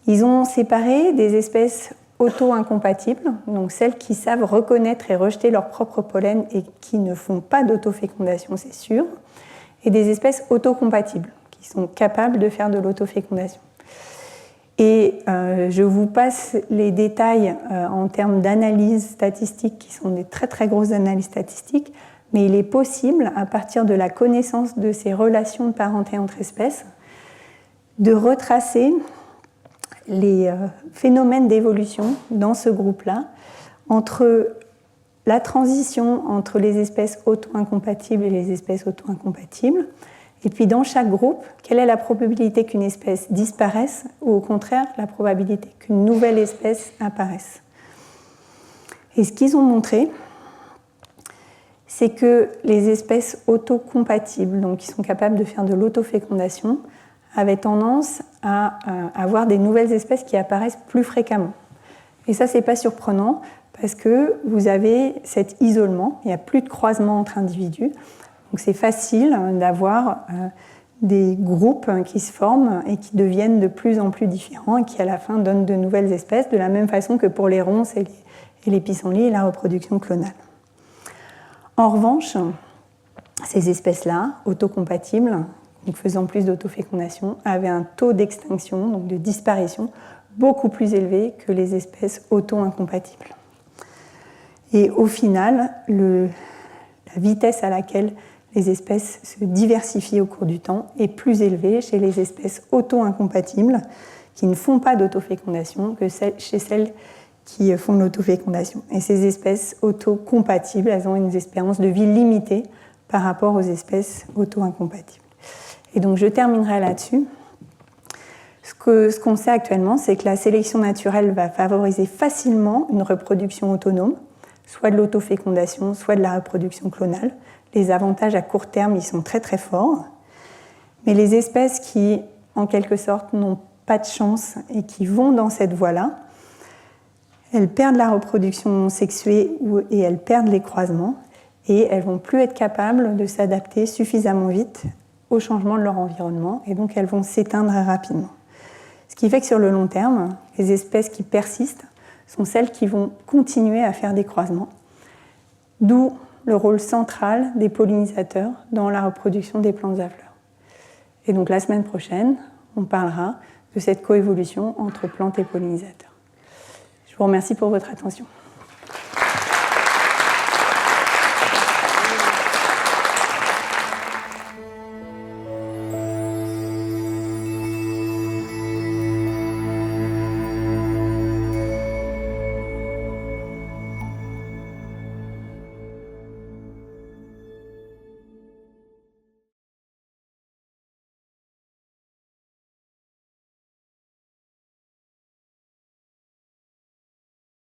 ils ont séparé des espèces auto-incompatibles, donc celles qui savent reconnaître et rejeter leur propre pollen et qui ne font pas d'autofécondation, c'est sûr, et des espèces autocompatibles, qui sont capables de faire de l'autofécondation. Et je vous passe les détails en termes d'analyses statistiques, qui sont des très très grosses analyses statistiques, mais il est possible, à partir de la connaissance de ces relations de parenté entre espèces, de retracer les phénomènes d'évolution dans ce groupe-là, entre la transition entre les espèces auto-incompatibles et les espèces auto-incompatibles, et puis dans chaque groupe, quelle est la probabilité qu'une espèce disparaisse ou au contraire la probabilité qu'une nouvelle espèce apparaisse. Et ce qu'ils ont montré, c'est que les espèces autocompatibles, donc qui sont capables de faire de l'autofécondation, avaient tendance à avoir des nouvelles espèces qui apparaissent plus fréquemment. Et ça, c'est pas surprenant parce que vous avez cet isolement, il n'y a plus de croisement entre individus, donc c'est facile d'avoir des groupes qui se forment et qui deviennent de plus en plus différents et qui à la fin donnent de nouvelles espèces, de la même façon que pour les ronces et les pissenlits et la reproduction clonale. En revanche, ces espèces-là, autocompatibles, donc faisant plus d'autofécondation, avaient un taux d'extinction, donc de disparition, beaucoup plus élevé que les espèces auto-incompatibles. Et au final, la vitesse à laquelle les espèces se diversifient au cours du temps est plus élevée chez les espèces auto-incompatibles qui ne font pas d'autofécondation que chez celles qui font de l'autofécondation. Et ces espèces auto-compatibles, elles ont une espérance de vie limitée par rapport aux espèces auto-incompatibles. Et donc je terminerai là-dessus. Ce qu'on sait actuellement, c'est que la sélection naturelle va favoriser facilement une reproduction autonome, soit de l'autofécondation, soit de la reproduction clonale. Les avantages à court terme, ils sont très très forts. Mais les espèces qui, en quelque sorte, n'ont pas de chance et qui vont dans cette voie-là, elles perdent la reproduction sexuée et elles perdent les croisements et elles ne vont plus être capables de s'adapter suffisamment vite au changement de leur environnement et donc elles vont s'éteindre rapidement. Ce qui fait que sur le long terme, les espèces qui persistent sont celles qui vont continuer à faire des croisements, d'où le rôle central des pollinisateurs dans la reproduction des plantes à fleurs. Et donc la semaine prochaine, on parlera de cette coévolution entre plantes et pollinisateurs. Je vous remercie pour votre attention.